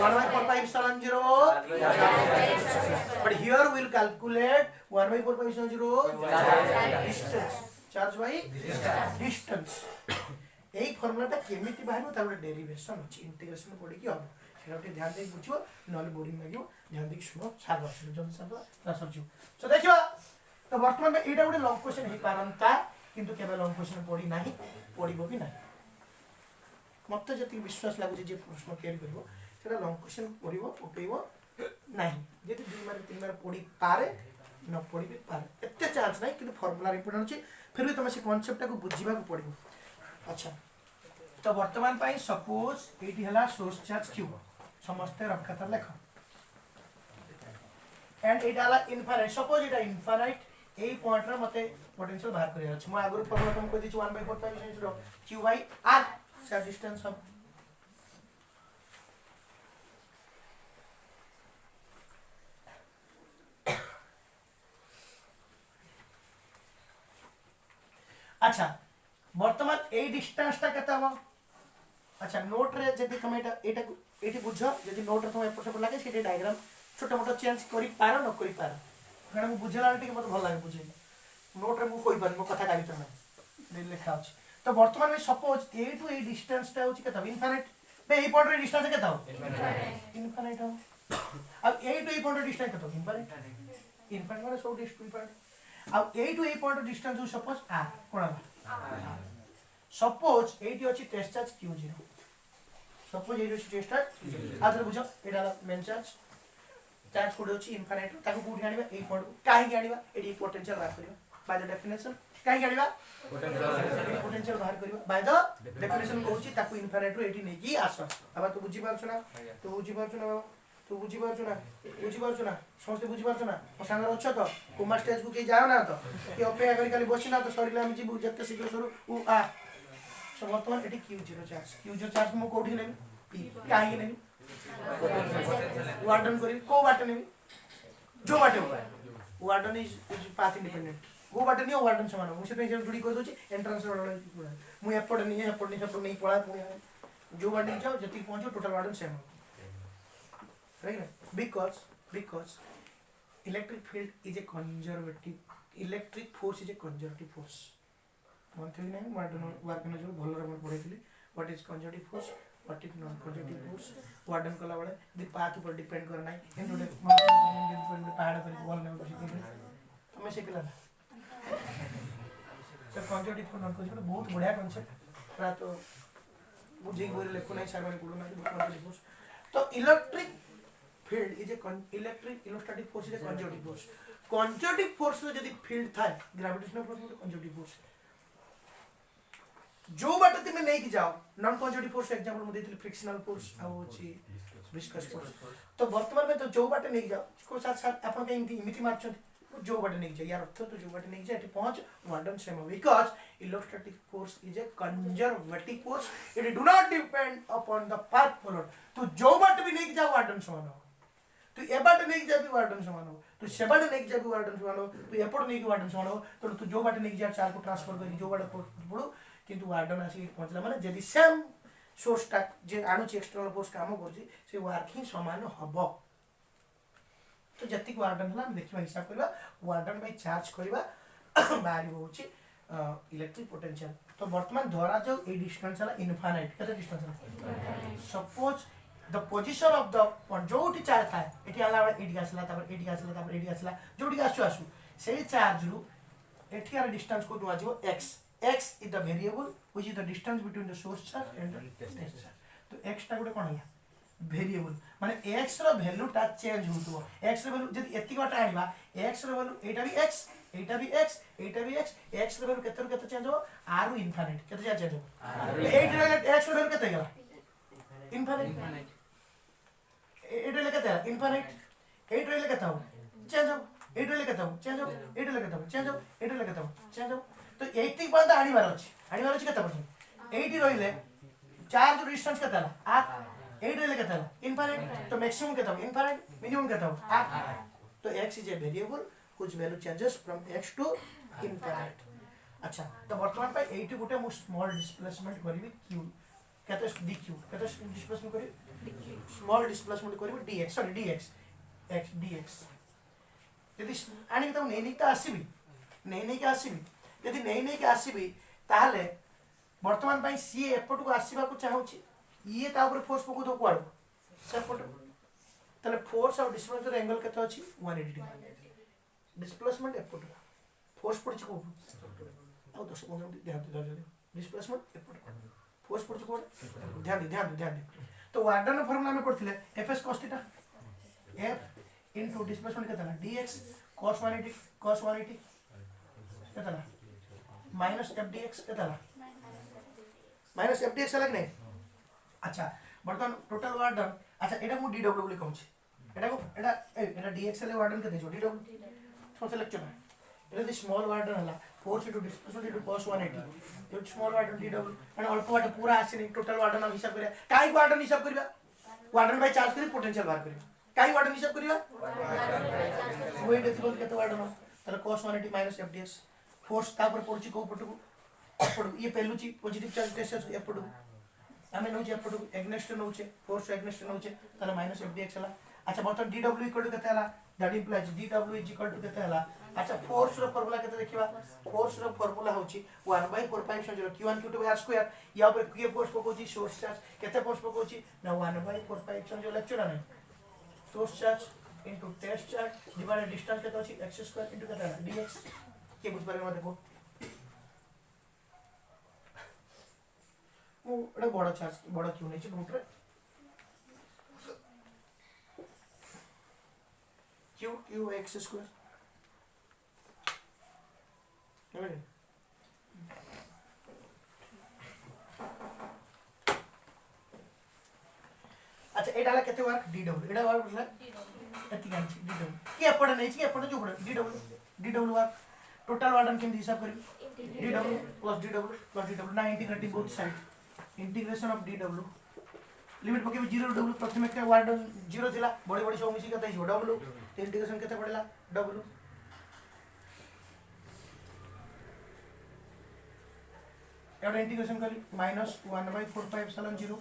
Speaker 1: 1/4πε0 but here we will calculate 1/4πε0 charge by distance एई फार्मूलाटा केमिति बाहर तार डेरिवेशन अछि इंटीग्रेशन पड़ी कि हम सेटा ध्यान दे बुझियो नले बोरिंग लागियो ध्यान दे सुनो साग वर्ष जन सब सरजू तो देखियो तो वर्तमान में एटा गोटे लॉन्ग क्वेश्चन हे पारंता किंतु केवल लॉन्ग क्वेश्चन पड़ी नाही पड़िबो भी नाही मते जति विश्वास लागु जे प्रश्न क्लियर करबो सेटा लॉन्ग क्वेश्चन पड़िबो उठैबो नाही जति 2 मार्क 3 मार्क पड़ी पारे न पड़ी भी पारे एते चांस नाही किंतु फार्मूला इंपोर्टेंट अछि फिर भी तुम से कांसेप्ट को बुझिबा को पड़िबो अच्छा तो वर्तमान पाई सपोज एटी हला सोर्स चार्ज q समस्त रखता लेख एंड एटा हला इनफाइनाइट सपोज एटा इनफाइनाइट ए पॉइंट रे मते पोटेंशियल बाहर करिया छ म आगुर फार्मूला तुम कहि दिछु 1/4π q by r self distance सब अच्छा वर्तमान ए डिस्टेंस ता केता हो अच्छा नोट रे जदी तुम एटा एटी बुझो जदी नोट रे तुम एपट सेपट लागे सेटी डायग्राम छोटा मोटा चेंज करि पारो न करि पारो कारण मु बुझला टिके मते भल लागे बुझे नोट रे मु कोइ पर मो कथा काली तने दे लिखा अछि तो वर्तमान में suppose A to A distance ता होछि केता इनफाइनाइट बे ए पॉइंट रे डिस्टेंस केता हो इनफाइनाइट हो अब ए टू ए पॉइंट रे डिस्टेंस केता हो इनफाइनाइट माने सो डिस्टेंस पॉइंट अब ए टू ए पॉइंट रे डिस्टेंस हो सपोज r कोन सपोज एटी अछि टेस्ट चार्ज q0 सपोज एटी अछि टेस्ट चार्ज आदर बुझो एटा मेन चार्ज कोड अछि इनफाइनाइट ताको कोठी आनिबा ए पॉइंट काहे के आनिबा एडी पोटेंशियल बात करियो बाय द डेफिनेशन काहे गाड़ीबा पोटेंशियल बाहर करबा बाय द डेफिनेशन कहूची ताकू इनफाइनाइट रो एठी नै की आस अब तू बुझी पारछ ना तू बुझी पारछ ना तू बुझी पारछ ना समस्त बुझी पारछ ना ओ संग अछ तो कुमार स्टेज को के जाओ ना तो कि अपेक्षा करी खाली बसिना तो सरिला हम जीबू जत्ते शीघ्र सरू उ आ सो वर्तमान एठी Q0 चार्ज मो कोठी नेबी पी काहे नेबी वार्डन करी को बाटे नेबी जो बाटे वार्डन इज पाथ इंडिपेंडेंट वो बाटे नहीं वार्डन समान मुझे पे जुड़ी कह दोची एंट्रेंस वाला मु एपट नहीं पळा जो बाटे जाओ जति पहुंचो total warden same right because electric field is a conservative electric force is a conservative force monthly नहीं वार्डन जो भल रे पढ़ाई what is conservative force what is non conservative force warden कला बेले द पाथ ऊपर डिपेंड कर नाही एंड पहाड़ पर बॉल ने बसी हमें सिखला तो कंजर्वेटिव फोर्स नॉन कंजर्वेटिव बहुत बढ़िया कांसेप्ट प्राय तो बुझी बोरे लेखो नहीं साइड में पढ़ो ना कंजर्वेटिव फोर्स तो electric field is a electrostatic force is a conservative force में यदि फील्ड था ग्रेविटेशनल फोर्स में कंजर्वेटिव फोर्स जो बाटे तुम नहीं कि जाओ नॉन कंजर्वेटिव फोर्स एग्जांपल मु देथिल फ्रिक्शनल फोर्स आ होची विस्कस फोर्स तो वर्तमान में तो जो बाटे नहीं जाओ को साथ साथ अपन के इमिति मारछ जो बाटे नहीं जाओ यार अर्थ तो जो बाटे नहीं जाए एटी पहुंच warden same because electrostatic force is a conservative force it do not depend upon the path followed तो जो बाटे भी नहीं जाओ वार्डन समान हो तू ए बाटे नहीं जा भी वार्डन समान हो तू से बाटे नहीं जा भी वार्डन समान हो तू एपट नहीं वार्डन समान हो तो तू जो बाटे नहीं जा चार को ट्रांसफर करी जो बाटे पड़ो किंतु वार्डन आसी पहुंचला माने जदी सेम सोर्स टा जे आणुची एक्सटर्नल फोर्स काम करछि से वर्किंग समान हबो तो जति वार्डन हला हम देखिबा हिसाब करबा वार्डन बाय चार्ज करबा बाहरी होछि इलेक्ट्रिक पोटेंशियल तो वर्तमान धरा जो ए डिस्टेंस हला इनफाइनाइट केते डिस्टेंस हला suppose the position of the point जोटी चार्ज था एठी हला एठी आसला तापर एठी आसला जोटी आसु सेही चार्ज रु एठी आर डिस्टेंस को दुआ जिवो x is the variable which is the distance between the source charge and the test charge तो x टा गोटे कोन या वेरिएबल माने x रो वैल्यू टा चेंज होतो x रो वैल्यू जदी एति गोटा आनिबा x रो वैल्यू एटा भी x x रो वैल्यू केते चेंज हो r रो इनफिनिट केते चेंज हो 8 रो x रो वैल्यू केते गेला इनफिनिट 8 रो केते इनफिनिट 8 रो केते हो चेंज हो 8 रो केते हो चेंज हो 8 रो केते हो चेंज हो 8 रो केते हो चेंज हो तो 80 पर्यंत आनिबार अछि केते परसेंट 80 रहिले चार्ज डिस्टेंस केते हला 8 8 रहिले केते हला इनफिनिट तो मैक्सिमम केते हो इनफिनिट मिनिमम केते हो 8 तो x is a variable which value changes from x to infinite अच्छा तो वर्तमान पे 80 गुटे मु स्मॉल डिस्प्लेसमेंट करबी q केते dq केते डिस्प्लेसमेंट करबी स्मॉल डिस्प्लेसमेंट करबी dx सॉरी dx dx यदि आनी तो नहीं तो आसीबी नहीं के आसीबी यदि नहीं के आसीबी ताहले वर्तमान पई सी एपट को आसीबा को चाहूची ये ता ऊपर फोर्स पको दो कुआड सेपट तले फोर्स और डिस्प्लेसमेंट रो एंगल केते अछि 180 डिग्री डिस्प्लेसमेंट एपट फोर्स पड़छि को आ 10 15 ध्यान डिस्प्लेसमेंट एपट फोर्स पड़छि को ध्यान दे तो वार्डन फार्मूला में पड़थिले fs cos theta f into displacement केते ना dx cos 180 केते ना माइनस fdx केते ना माइनस fdx अलग नहीं अच्छा बर्तमान टोटल वार्डन अच्छा एटा मु dw बोली कहूँ एटा को एटा dx ले वार्डन केते जो dw सोच लेक्चर में एटा द स्मॉल वार्डन हला force into displacement into cos 180 yo small warden dw and अल्प वार्डन पूरा आसी टोटल वार्डन हम हिसाब करिया काई वार्डन हिसाब करिया वार्डन बाय चार्ज करी पोटेंशियल बाहर करिया काई वार्डन हिसाब करिया वेट डेसिबल केते वार्डन तले cos 180 माइनस fdx फोर्स तापर पड़छि को पटको पड़ो ये पहलुची पॉजिटिव चार्ज टेस्ट ए पड़ो हमें नोचे पड़ो एग्नेस्ट नोचे फोर्स एग्नेस्ट नोचे तले माइनस fdx हला अच्छा बर्तन dw इक्वल टू केते हला that implies dw is equal to केते हला अच्छा फोर्स रो फार्मूला केते देखिबा फोर्स रो फार्मूला होची 1/450 q1 q2 r स्क्वायर या ऊपर q फोर्स पकोची सोर्स चार्ज केते फोर्स पकोची ना 1/450 लेक्चर ना source charge into test charge divided distance केते होची x स्क्वायर इनटू केते हला dx के बुझ पारे मत देखो वो एटा बड़ा चार्ज बड़ा क्यों नहीं रूट रे q x स्क्वायर अच्छा एटा केते वर्क डीडब्ल्यू एटा वर्क बोला एति गांची डीडब्ल्यू की एपड नै छी एपड जो पड डीडब्ल्यू वर्क टोटल वार्डन केम हिसाब करी डीडब्ल्यू प्लस डीडब्ल्यू ना integrating both side integration of DW limit पके 0 डब्ल्यू प्रथम एक वार्डन 0 थिला बड़ी बड़ी सब मिसी कते हो डब्ल्यू इंटीग्रेशन केते पड़ला डब्ल्यू एटा इंटीग्रेशन करी -1/4πε0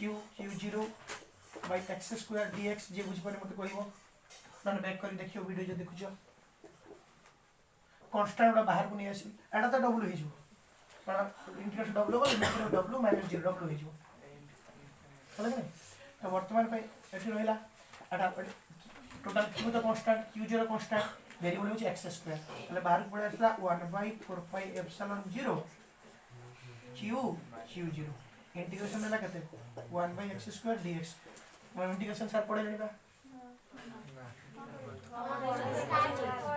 Speaker 1: q0 by x square dx जे बुझी पारे मते कहइबो नन बैक करी देखियो वीडियो जे देखुछो कांस्टेंट उडा बाहर को नहीं आसी एटा तो डब्ल्यू हे जो कारण इंटीग्रेशन डब्ल्यू को लिमिट डब्ल्यू - 0 डब्ल्यू हे जो चले नै तो वर्तमान पे एठी रहला एटा टोटल q तो कांस्टेंट q0 कांस्टेंट वेरिएबल होची x स्क्वायर એટલે બાહર પડે એટલા 1/4πε0 q0 इंटीग्रेशन में कहते 1/x² dx मैं इंटीग्रेशन सर पढ़े लेगा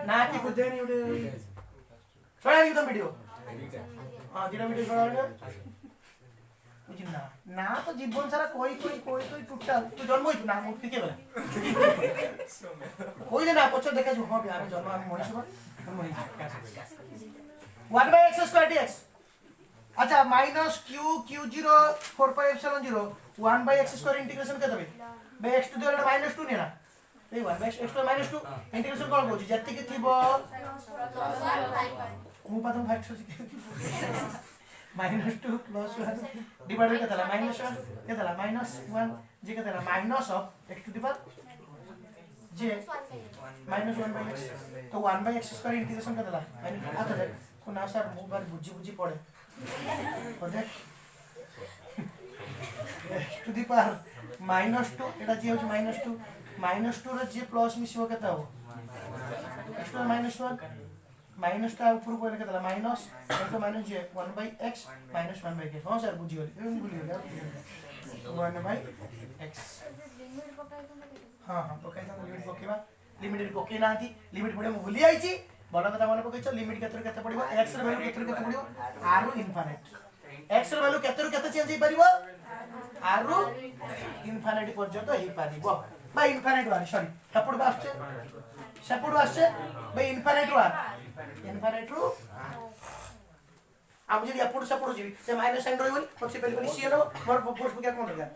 Speaker 1: ना कि कुछ नहीं उड़े छोड़ा नहीं तो वीडियो हां जेटा वीडियो छोड़ा लेगा बुझी ना ना तो जीवन सारा कोई टूटा तू जन्म होई ना मुक्ति के बेला कोई ना पछ देखा जो हां बिहार जन्म हम मनीष हम 1/x² dx अच्छा -q0 4πε0 1/x² इंटीग्रेशन के तबे बे x टू द -2 नेना ए 1/x² -2 इंटीग्रेशन कोन होची जत्ते के थिबो मु पातम फैक्टर -2 + 1 डिवाइडेड के तला -1 के तला -1 जे के तला minus of x to the power जे -1/x तो 1/x² इंटीग्रेशन के तला आता है को ना सर मु बार बुझी पड़े देख टू दी पावर -2 एटा जे होची -2 रे जे प्लस मिसिबो केता हो x to -1 माइनस टा ऊपर को केता माइनस तो माइनस जे 1/x - 1/x हां सर बुझी गली एम भूली गली 1/x हां पकाई था लिमिट पकेबा लिमिट पके नाथी लिमिट पड़े मु भूली आइची बड़ा कथा मन पकैछ लिमिट केतर पड़िबो x रे वैल्यू केतर पड़िबो r इनफिनिट x रे वैल्यू केतर चेंज हे परिबो r इनफिनिट पर्यंत हे परिबो बा इनफिनिट वार सॉरी सपोर्ट आछे बा इनफिनिट रो अब जदी एपोर्ट सपोर्ट जी से माइनस साइन रहइबो पछे पेली सी रो मोर फोर्स बुका कोन लगा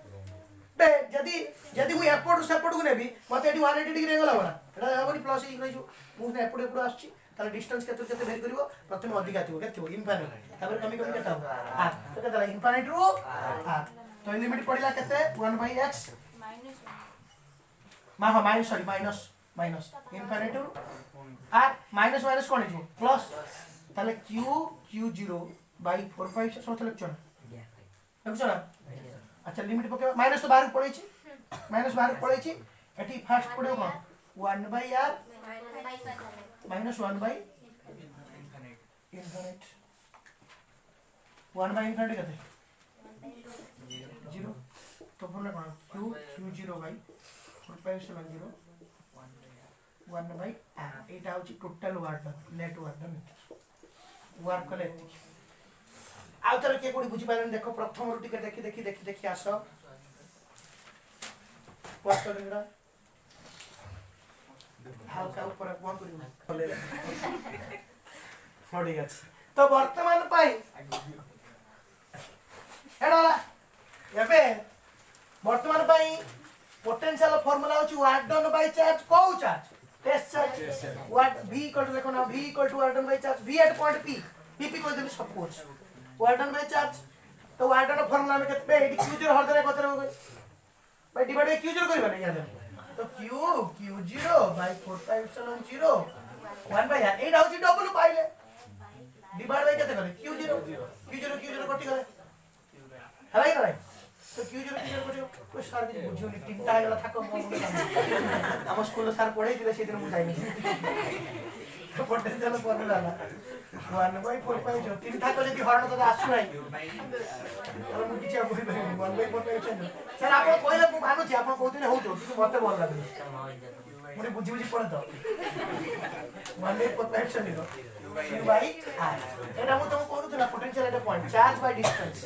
Speaker 1: बे जदी मु एपोर्ट सपोर्ट को नेबी मते एडी 180 डिग्री एंगल होना एटा हबनी प्लस इ रहिजो मु एपोर्ट आछी ताले डिस्टेंस केते वेरी करिवो प्रथम अधिक आथिबो केते इनफिनिट तापर कमी केता हो आ तो केता इनफिनिट रो आ तो लिमिट पड़िला केते 1/x माइनस इनफिनिट आ माइनस कोन हिजो प्लस ताले q0 बाय 4/5 सोच लेक्चर देखछो ना अच्छा लिमिट पके माइनस तो बाहर पड़ै छी माइनस बाहर पड़ै छी एठी फर्स्ट पड़ो कोन 1/r -1 by infinite 1 by infinite कहते 0 तो बोलना कौन q0 by 4πε0 1 by r एटा होची टोटल वर्क नेट वर्क कले आउ तर के कोडी बुझी पारन देखो प्रथम रुटी के देखि आसो वर्क करेंगा हालका ऊपर बंद करी पड़ी गछ तो वर्तमान पाई एडाला एबे वर्तमान पाई पोटेंशियल फार्मूला होची वर्क डन बाय चार्ज को charge test charge what v equal to देखो ना v equal to work done by charge v at point p p को देबे सब कुछ वर्क डन बाय चार्ज तो वर्क डन फार्मूला में केते एडी q0 हर तरह कतरे हो गई बाय डिवाइड बाय q0 करबा नहीं याद तो q0 by 4πε0 1 by r एटा होची डबल पाइले डिवाइड बाय केते करे q0 कटि गले हलाई करे तो q0 कटि को सर भी बुझियो नि तीनटा आइला थाको हम स्कूल सर पढाई दिले से दिन मु जाइनी तो पोटेंशियल फार्मूला ना 1/4 तीन थाको जदी हरण तो आसु नाही और मु किछ बोली भाई 1/4 सर आपण कोइले मु मानु छी आपण कहउथिले होतो कि मते बोल लागले मुझे बुझी पड़े तो 1/4 Q by R एटा मु तुम कहू थला potential Etah point charge by distance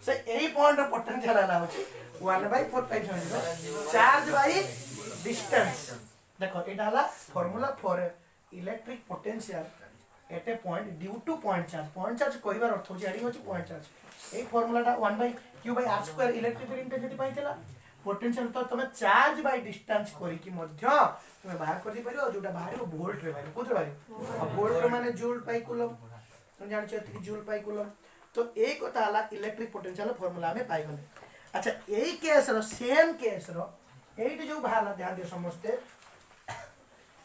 Speaker 1: से एही पॉइंट रो पोटेंशियल आला होची 1/4 चार्ज बाय डिस्टेंस देखो एटा हला formula for electric potential at a point due to point charge कहबार अर्थ होची एडी होची पॉइंट चार्ज ए फार्मूलाटा 1/q/r² इलेक्ट्रिक फील्ड इंटेंसिटी पाइतला पोटेंशियल तो तुम चार्ज बाय डिस्टेंस करी कि मध्य तुम बाहर कर दी परियो जोटा बाहर वोल्ट रे बाहर कोथरे बाहर वोल्ट माने जूल पाई कूलम तुम जान छ कि जूल पाई कूलम तो ए कथा हला इलेक्ट्रिक पोटेंशियल फार्मूला में पाई गले अच्छा एई केस रो सेम केस रो एइट जो बाहर ध्यान दियो समझते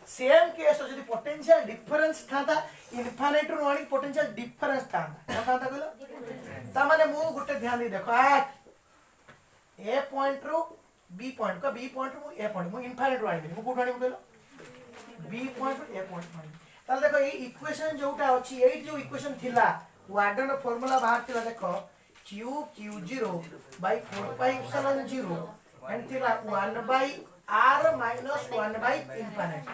Speaker 1: सेम केस रो जदी पोटेंशियल डिफरेंस थाता इनफिनिट रो वाली पोटेंशियल डिफरेंस थाता थाता कहलो ता माने मु गुटे ध्यान दे देखो a point row B point का बी पॉइंट रो ए पॉइंट मु इनफिनिट रो आनी मु कोठ आनी कहलो बी पॉइंट रो ए पॉइंट आनी ताले देखो ए इक्वेशन जोटा अछि एइट जो इक्वेशन थिला वार्डन फार्मूला बाहर थिला देखो q q0 by 4 pi epsilon 0 and थिला 1 by r minus 1 by infinite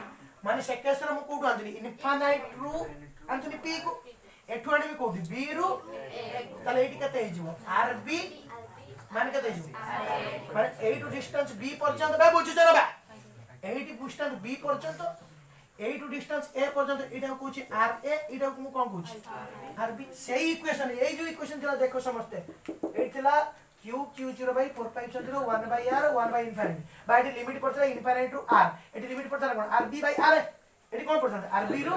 Speaker 1: माने सेकेसर मु कोठो आंतनी इनफिनाइट रू आंतनी p को एठु आनी भी कोठी b रू ताले एटी कते हिजो rb माने कते हिजो माने एटु डिस्टेंस b पर्यंत बा बुझु जरा बा एटी डिस्टेंस b पर्यंत एटु डिस्टेंस a पर्यंत एटा कोची ra एटा को मु कोन कोची rb सेही इक्वेशन ए जो इक्वेशन थिला देखो समझते ए थिला q q0 by 4 pi epsilon 0 1 by r 1 by infinite by the limit पड़ता infinite to r eighty limit पड़ता कोन rb by r एटी कोन पड़ता rb रो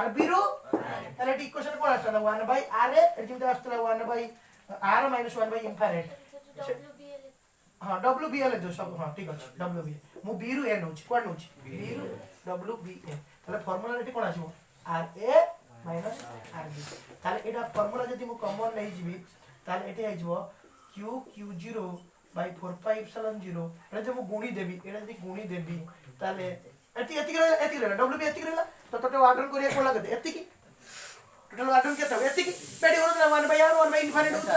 Speaker 1: rb रो ताले एटी इक्वेशन कोन आस्ता 1 by r एटी जिमते आस्ता 1 by r minus 1 by infinite हां wbl दो सब हां ठीक अछि wbl मु b रो n होछि कोन होछि b रो wbl ताले फार्मूला एटी कोन आसीबो ra minus rb ताले एटा फार्मूला जदी मु कॉमन नै जिबी ताले एटे आइजबो q q0 by 4 pi epsilon 0 एटा जब मु गुणी देबी एटा जदी गुणी देबी ताले एति रहला wb एति रहला तो टोटल वार्डन करिया को लागत एति की टोटल वार्डन केता एति की पेडी होनो 1 by r 1 by infinite होता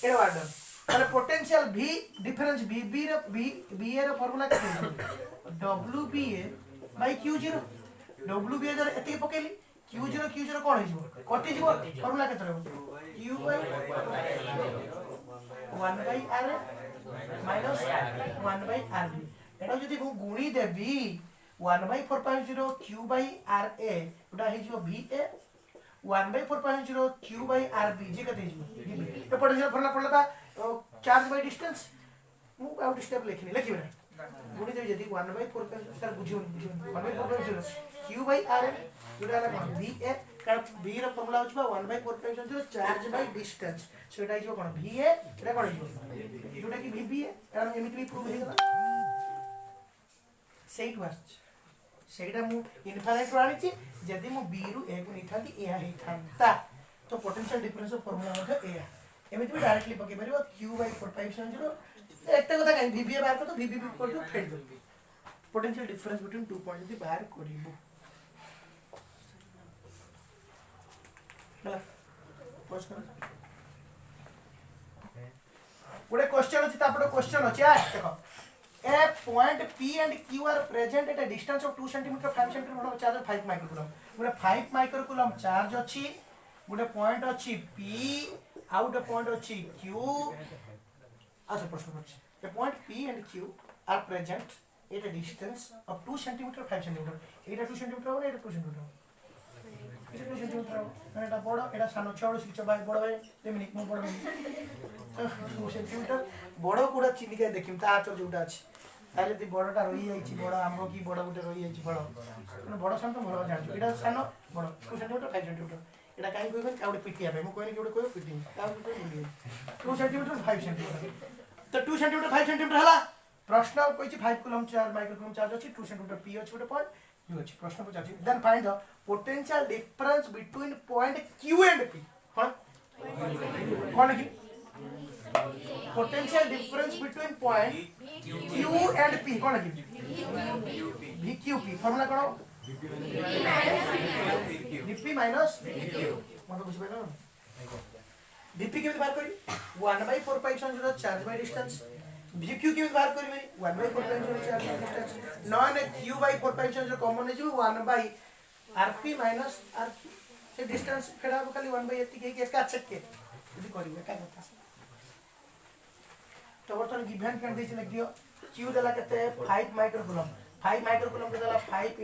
Speaker 1: एटा वार्डन ताले पोटेंशियल v डिफरेंस vb रे va रे फार्मूला केते wba by q0 wba जर एति पकेली q0 कोन हिजो कटि जिवो फार्मूला केते रहबो q by 1 by r minus 1 by rb एटा जदी मु गुणी देबी 1 by 4.0 q by ra उडा हिजो va 1 by 4.0 q by rb जे कते हिजो db तो पोटेंशियल फार्मूला पड़ला बा चार्ज बाय डिस्टेंस मु आउट स्टेप लिखनी लिखिबे गुणी देबी जदी 1 by 4.0 सर बुझियो 1 by 4.0 q by r जोड़ा ला va का v रो फार्मूला होछ बा 1 by 4.0 चार्ज बाय डिस्टेंस सेटा हिजो कोन va एटा कोन हिजो जोटा कि vb एटा एमिति भी प्रूव हेगला सेट वास सेटा मु इनफिनिट रो आनी छी जदी मु b रू a को निथांती ए हे थांता तो पोटेंशियल डिफरेंस फार्मूला होगा ए एमिति भी डायरेक्टली पके परिबो q by 4.0 एकटा कथा काई vba बाहर तो vb इक्वल टू फेड दो पोटेंशियल डिफरेंस बिटवीन 2 पॉइंट जदी बाहर करिबो गोटे क्वेश्चन अछि तापडो क्वेश्चन अछि देखो a point p and q are present at a distance of 2 cm 5 cm मोर चार्ज 5 माइक्रोकूलम गोटे 5 माइक्रोकूलम चार्ज अछि गोटे पॉइंट अछि p आउट पॉइंट अछि q अच्छा प्रश्न अछि ए point p and q are present at a distance of 2 cm 5 cm Etah 2 cm हो एटा 2 cm एटा बड़ एटा सानो छौड़ सिच भाई बड़ भाई तेमनी मु बड़ भाई 2 सेंटीमीटर बड़ कोडा चिनी के देखिम ता तो जोटा अछि ताले दी बड़टा रही जाई छी बड़ आम्ब की बड़ गुटे रही जाई छी बड़ माने बड़ सान तो भलो जान एटा सानो बड़ 2 सेंटीमीटर 5 सेंटीमीटर एटा काई कहबे काउडे पिटिया भाई मु कहनी कि गोटे कहबे पिटिंग ता गुटे बोली 2 सेंटीमीटर 5 सेंटीमीटर तो 2 सेंटीमीटर 5 सेंटीमीटर हला प्रश्न कहै छी 5 कूलम चार्ज माइक्रोकूलम चार्ज अछि 2 सेंटीमीटर p अछि गोटे पॉइंट q अछि प्रश्न पचाछि then find the potential difference between point q and p कोन की potential difference between point q and p कोन की vqp फार्मूला कोन vp माइनस vq मतलब बुझ पाइलो vp के बात करी 1 by 4 pi charge by distance vq के बात करी मेरी 1 by 4 pi charge by distance non q by 4 pi common है जो 1 by आरपी माइनस आरक्यू से डिस्टेंस फेडा खाली 1/8 के एका चेक यदि करिवे का कथा तो बर्तन गिवन फ्रेंड देछि लिख दियो क्यू देला केते 5 माइक्रोकूलम 5 माइक्रोकूलम के देला 5 *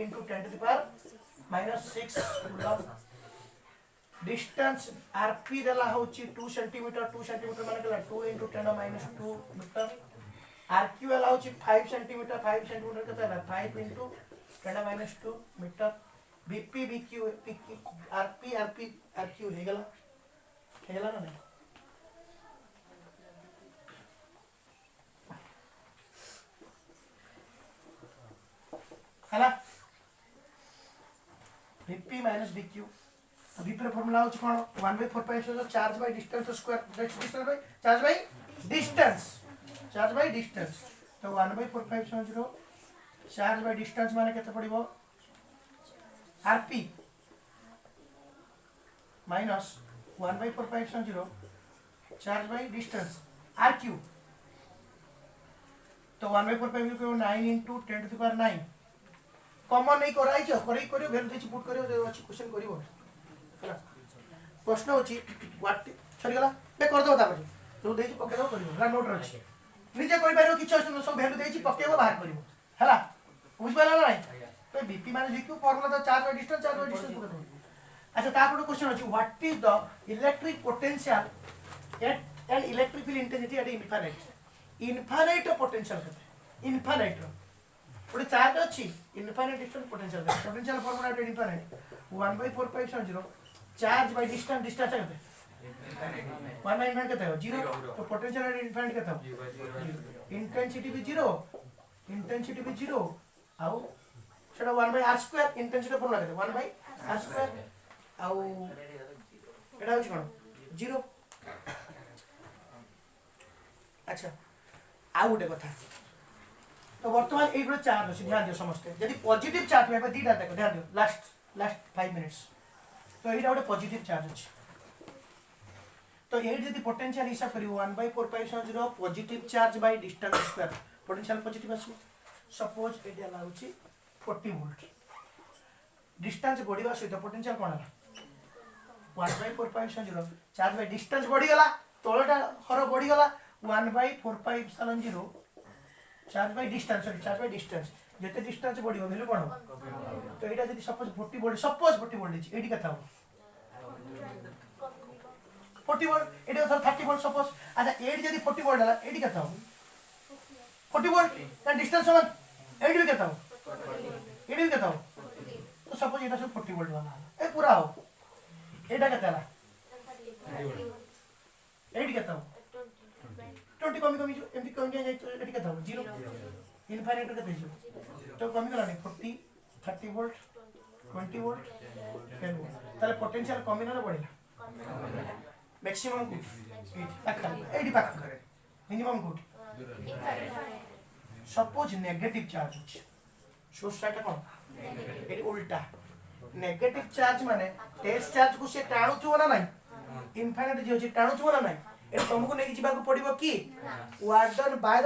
Speaker 1: 10⁻⁻6 कूलम डिस्टेंस आरपी देला होची 2 सेंटीमीटर माने केला 2 * 10⁻2 मीटर आरक्यू देला होची 5 सेंटीमीटर के देला 5 * 10⁻2 meter VP VQ PQ RP RQ हे गेला ना नहीं है ना बीपी माइनस बीक्यू तो बीपी फॉर्मूला होची कोन 1/4 charge by distance square distance by charge by distance तो 1/4 चार्ज बाय डिस्टेंस माने केते पड़िबो RP minus 1/4 charge by distance RQ तो 1/4 को 9 * 10⁹ कॉमन नहीं कराई छ करियो वैल्यू देछि पुट करियो जो अछि क्वेश्चन करियो हैला प्रश्न होछि व्हाट सरी गला बे कर दो तापर जो देछि पके दो करियो हमरा नोट अछि निजे कोइ पारो किछ सब वैल्यू देछि पकेबो बाहर करियो हैला बुझ पाला नै तो बीपी माने बीक्यू फार्मूला तो चार्ज बाय डिस्टेंस पके दो अच्छा तापर क्वेश्चन होछि what is the electric potential at an electric field intensity at infinite potential infinite ଗୋଟେ ଚାର୍ଜ ଅଛି ଇନଫାଇନାଇଟ ଡିଷ୍ଟାନ୍ସ ପୋଟେନସିଆଲ ଫର୍ମୁଲା ଏଟା ଇନଫାଇନାଇଟ 1/4 चार्ज बाय डिस्टेंस केते 1/9 केते हो 0 तो पोटेंशियल इनफाइनाइट केते हो इंटेंसिटी भी 0 आउ सेटा 1/r² इंटेंसिटी फॉर्मूला केते 1/r² आउ एटा होची कोन 0 अच्छा आउ गोटे कथा तो वर्तमान एक चार्ज अच्छे ध्यान दियो समस्ते यदि पॉजिटिव चार्ज में दीटा देख ध्यान दियो लास्ट 5 मिनिट्स तो यहाँ गोटे पॉजिटिव चार्ज अच्छे तो ये यदि पोटेंशियल हिसाब कर 1/4 positive charge by distance square potential positive आसो सपोज एटा लागुची 40 वोल्ट डिस्टेंस बढ़िवा सहित पोटेंशियल कोन हला 1/4 चार्ज बाय डिस्टेंस बढ़ी गला तळटा हर बढ़ी गला 1/4 चार्ज बाय डिस्टेंस जते डिस्टेंस बढ़ियो वैल्यू कोन हो तो एटा जदी सपोज 40 वोल्ट छि एडी कथा हो 40 वोल्ट एडी तो 30 वोल्ट सपोज अच्छा एडी जदी 40 वोल्ट हला एडी कथा हो 40 वोल्ट का डिस्टेंस समान एडी भी कथा हो तो सपोज एटा सब 40 वोल्ट वाला ए पूरा हो एटा कथा हला एडी कथा हो 20 कमी जो एमपी कमी जाय तो एटी कथा 0 इनफाइनाइट कते जो तो कमी गला 40 30 वोल्ट 20 वोल्ट 10 वोल्ट ताले पोटेंशियल कमी ना बढ़िला मैक्सिमम को 80 पाक करे मिनिमम को सपोज नेगेटिव चार्ज अछि सोर्स का कोन एटी उल्टा नेगेटिव चार्ज माने टेस्ट चार्ज को से टाणु छु ना नहीं इनफाइनाइट जे टाणु छु ना नहीं ए तुमको नहीं जीवा को पड़िबो की warden by the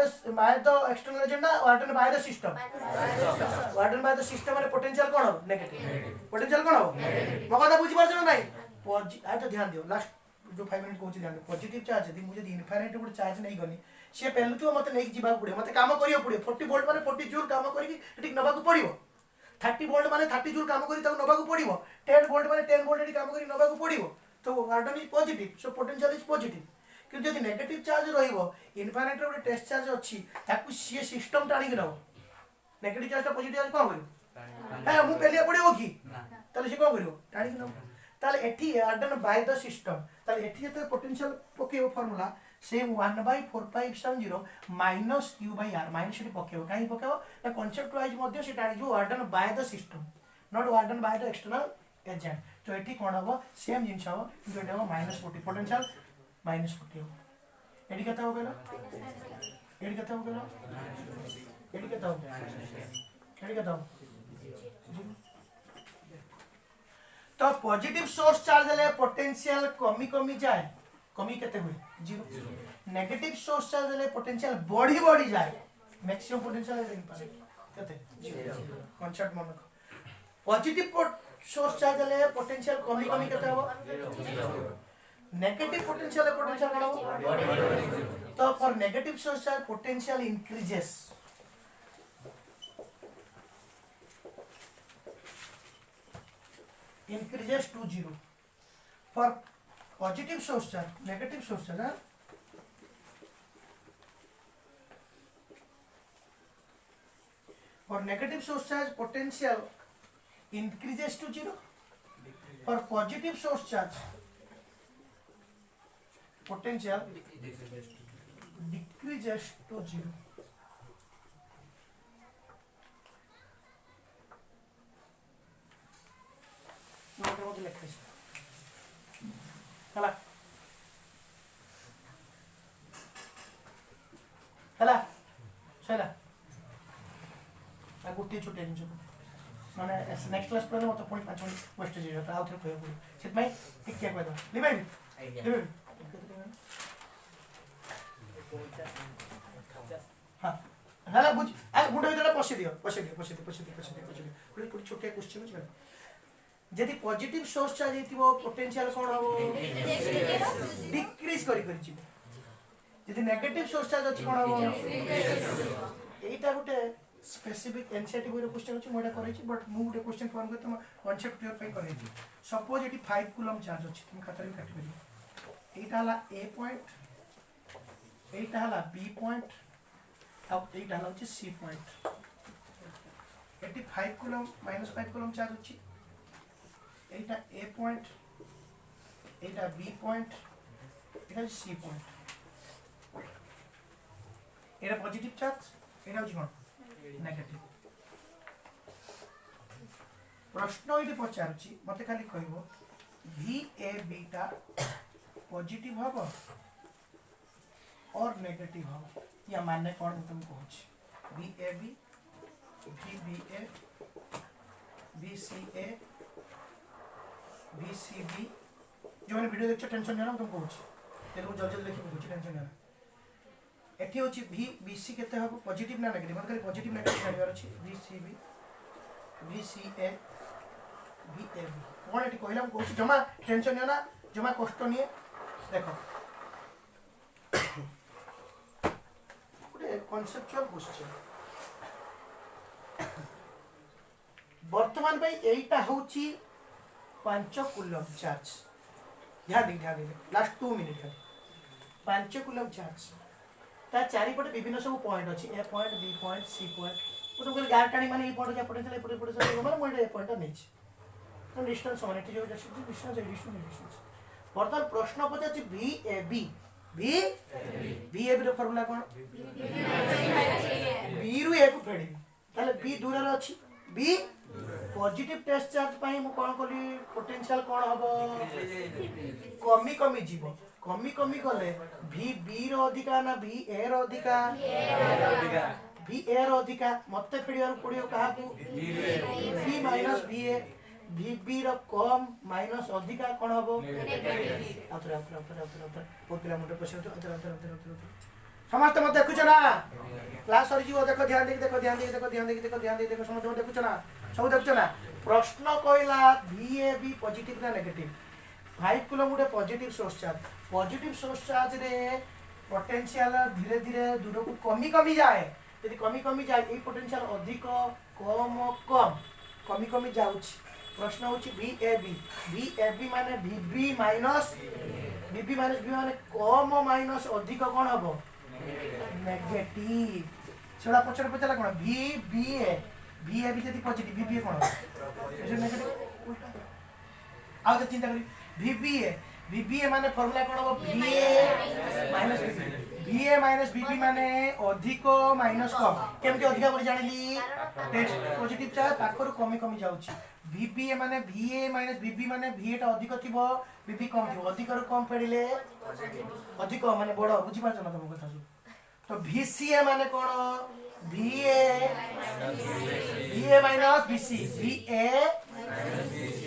Speaker 1: external agent ना वार्डन बाय द सिस्टम माने पोटेंशियल कोन हो नेगेटिव पोटेंशियल कोन हो मगदा बुझी परछ ना नहीं आ तो ध्यान दियो लास्ट जो 5 मिनट कहूची ध्यान दियो पॉजिटिव चार्ज यदि मुझे इनफाइनाइट गुड चार्ज नहीं गनी से पहले तो मते नहीं जीवा पड़े मते काम करियो पड़े 40 वोल्ट माने 40 जूल काम करी एटी नबा को पड़िबो 30 वोल्ट माने 30 जूल काम करी त नबा को पड़िबो 10 वोल्ट माने 10 वोल्ट एटी काम करी नबा को पड़िबो तो warden is positive so potential is positive किंतु यदि नेगेटिव चार्ज रहिबो इनफाइनाइट रे टेस्ट चार्ज अछि ताकू सी सिस्टम टाणी के नबो नेगेटिव चार्ज पॉजिटिव चार्ज कोन करियो ए मु पेलिया पड़िबो की ताले से कोन करियो टाणी के नबो ताले एठी वार्डन बाय द सिस्टम ताले एठी जते पोटेंशियल पकेबो फार्मूला सेम 1/450 माइनस q बाय r माइनस एठी पकेबो काई पकेबो ना कांसेप्ट वाइज मध्ये से टाणी जो warden by the system not warden by the external agent तो एठी कोन हबो सेम जिंस हबो जो एटा हबो -40 पोटेंशियल -40 हो एडी कथा हो गेला एडी कथा हो गेला एडी कथा हो तो पॉजिटिव सोर्स चार्ज ले पोटेंशियल कमी जाए कमी केते हुए 0 नेगेटिव सोर्स चार्ज ले पोटेंशियल बढ़ी जाए मैक्सिमम पोटेंशियल है केते 0 कांसेप्ट मन पॉजिटिव सोर्स चार्ज ले पोटेंशियल कमी कमी केते हो नेगेटिव पोटेंशियल कोन हो तो for negative source charge potential increases to 0 for positive source charge negative source charge for negative source charge potential increases to 0 for positive source charge potential decreases to 0 गोटे छोटे जिन मैंने next class पढ़े मत पुणी 5 minute waste हो आउ थे कहूँ से ठीक क्या कहद लिबे हाँ है बुझ मुंड भर पशि दियो गोटे छोटे क्वेश्चन बुझे जदि पॉजिटिव सोर्स चार्ज हेतिबो पोटेंशियल कोन हो डिक्रीज करी जदि नेगेटिव सोर्स चार्ज अछि कोन हो एटा गोटे स्पेसिफिक एनसीईआरटी बोरो क्वेश्चन अछि मोडा करै छी बट मु गोटे क्वेश्चन फॉर्म करते हम कांसेप्ट क्लियर पई करै छी सपोज एटी 5 कूलम चार्ज अछि तुम खाता रे काट करी एटा हला ए पॉइंट एटा हला बी पॉइंट अब एटा हला अछि सी पॉइंट एटी 5 कूलम -5 कूलम चार्ज अछि एटा ए पॉइंट एटा बी पॉइंट एटा सी पॉइंट एटा पॉजिटिव चार्ज एटा कोन नेगेटिव प्रश्न ये पचारुची मते खाली कहबो भी ए बीटा पॉजिटिव हबो और नेगेटिव हबो या माने कोन तुम कहूची भी A B C A BCB जो मैंने वीडियो देखछ टेंशन लेना तुम कहूची तेरे को जल्दी लिखि कहूची टेंशन लेना एठी होची भी BC केते हबो पॉजिटिव ना नेगेटिव मतलब पॉजिटिव नेगेटिव जानिबार अछि BCB BCA BAB कोन एठी कहलाम कहूची जमा टेंशन लेना जमा कष्ट निए देखो गुटे कॉन्सेप्चुअल क्वेश्चन वर्तमान भाई एटा होची 5 कूलम चार्ज ध्यान दे लास्ट 2 मिनिट 5 कूलम चार्ज ता चारि पटे विभिन्न सब पॉइंट अछि ए point B point C point तो कहले गार टाणी माने ए पॉइंट जा पोटेंशियल पटे सब माने मोड ए पॉइंट नै छी तो डिस्टेंस समान एठी जो डिस्टेंस वर्तमान प्रश्न पचाछि बी ए बी रो फार्मूला कोन बी रु ए को फेडी ताले बी दूर रे अछि बी पॉजिटिव टेस्ट चार्ज पाई मु कोन कली पोटेंशियल कोन हबो कमी जीवो कमी गले भी बी रो अधिका ना भी ए रो अधिका भी ए रो अधिका मते फेडियार पडियो कहा को बी माइनस बी ए भी बी रो कम माइनस अधिका कोन हबो आतरा पोकिला मोटे पछन आतरा समस्त मत देखुछ ना क्लास सरी जीव देखो ध्यान दे देखो समस्त मत देखुछ ना सब देखुछ ना प्रश्न कहला VAB पॉजिटिव ना नेगेटिव 5 कूलम गुटे पॉजिटिव सोर्स चार्ज रे पोटेंशियल धीरे धीरे दूर को कमी जाए यदि कमी जाए ए पोटेंशियल अधिक कम जाउछि प्रश्न होछि VAB माने VB माइनस VB माने कम माइनस अधिक कोन हबो नेगेटिव सेडा पचला कोन VAB जदि पॉजिटिव VB कोन ए नेगेटिव उल्टा आ जे चिंता करी VBA माने फार्मूला कोन हो VA माइनस VB माने अधिक माइनस कम केमति अधिक कर जानिली टेस्ट पॉजिटिव चार्ज पाखरु कमी जाउची VBA माने VA माइनस VB माने VA टा अधिक थिबो VB कम थिबो अधिक रु कम फेडिले अधिक माने बड़ बुझी पाछ ना तुम कथा तो VCA माने कोन VA माइनस VC VA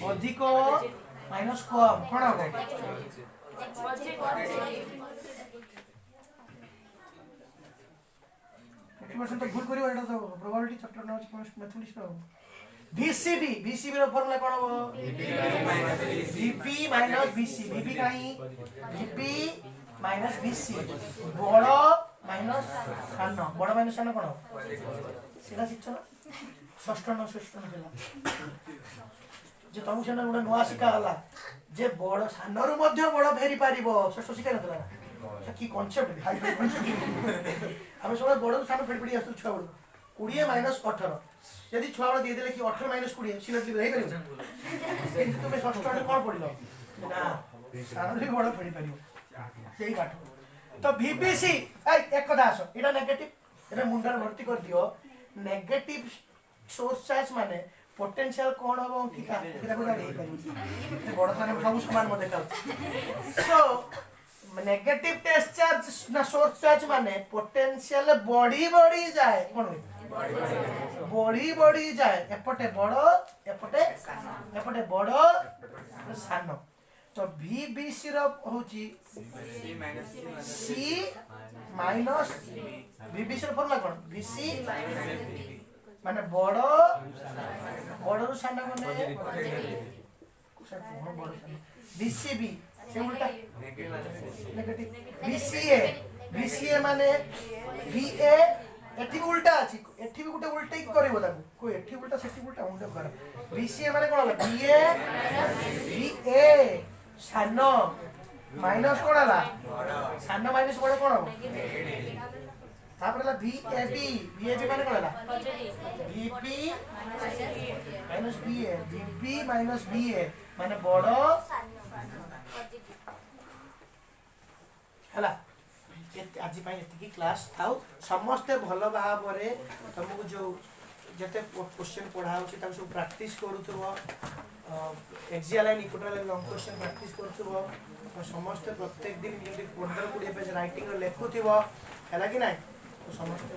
Speaker 1: अधिक माइनस कम कोन हो तो भूल करियो एटा तो प्रोबेबिलिटी चैप्टर ना मैथमेटिक्स रो VCB VCB ର फॉर्मूला कोन हो VP माइनस VC VP काई VP माइनस VC बड़ माइनस सान बड़ माइनस सान कोन सेला शिक्षण षष्ठ न षष्ठ न देला जे तुम सेना गुडा नुआ शिका हला जे बड़ सान रु मध्य बड़ फेरी पारिबो षष्ठ शिका नतला की कांसेप्ट हाई कांसेप्ट हम सब बड़ सान फेरी पड़ी आसु छुआ 20 माइनस 18 यदि छुआ बड़ दे देले कि 18 माइनस 20 सिलेक्ट हो परिबो किंतु तुमे षष्ठ ने कोन पडिलो ना सान रे बड़ फेरी पारिबो सेही पाठ तो VBC एक कथा आसो एटा नेगेटिव एटा मुंडर भर्ती कर दियो नेगेटिव सोर्स चार्ज माने पोटेंशियल कोन हो ठीक है एटा को जाने परिबो बड़ सान सब समान म देखा सो नेगेटिव टेस्ट चार्ज ना सोर्स चार्ज माने पोटेंशियल बड़ी जाए कोन बड़ी जाए एपटे बड़ एपटे बड़ सान तो VBC रो होची C माइनस VBC रो फॉर्मूला कोन VC माने बड़ सान माने VCB से उल्टा नेगेटिव VCA माने VA एठी उल्टा अछि एठी भी गुटे उल्टा ही करबो ताकू कोई एठी उल्टा सेठी उल्टा उल्टा कर VCA माने कोन होला VA सान माइनस कोन होला सान माइनस बड़ कोन हो तापर होला VAB माने कोन होला VP minus BA VB minus BA माने बड़ हला आज ये क्लास था समस्ते भल भाव तुमको जो जिते क्वेश्चन पढ़ा सब प्राक्ट करूँ axial line equatorial line long question practice करूँ समस्ते प्रत्येक दिन 15-20 पेज राइटिंग लिखुव है कि ना समस्ते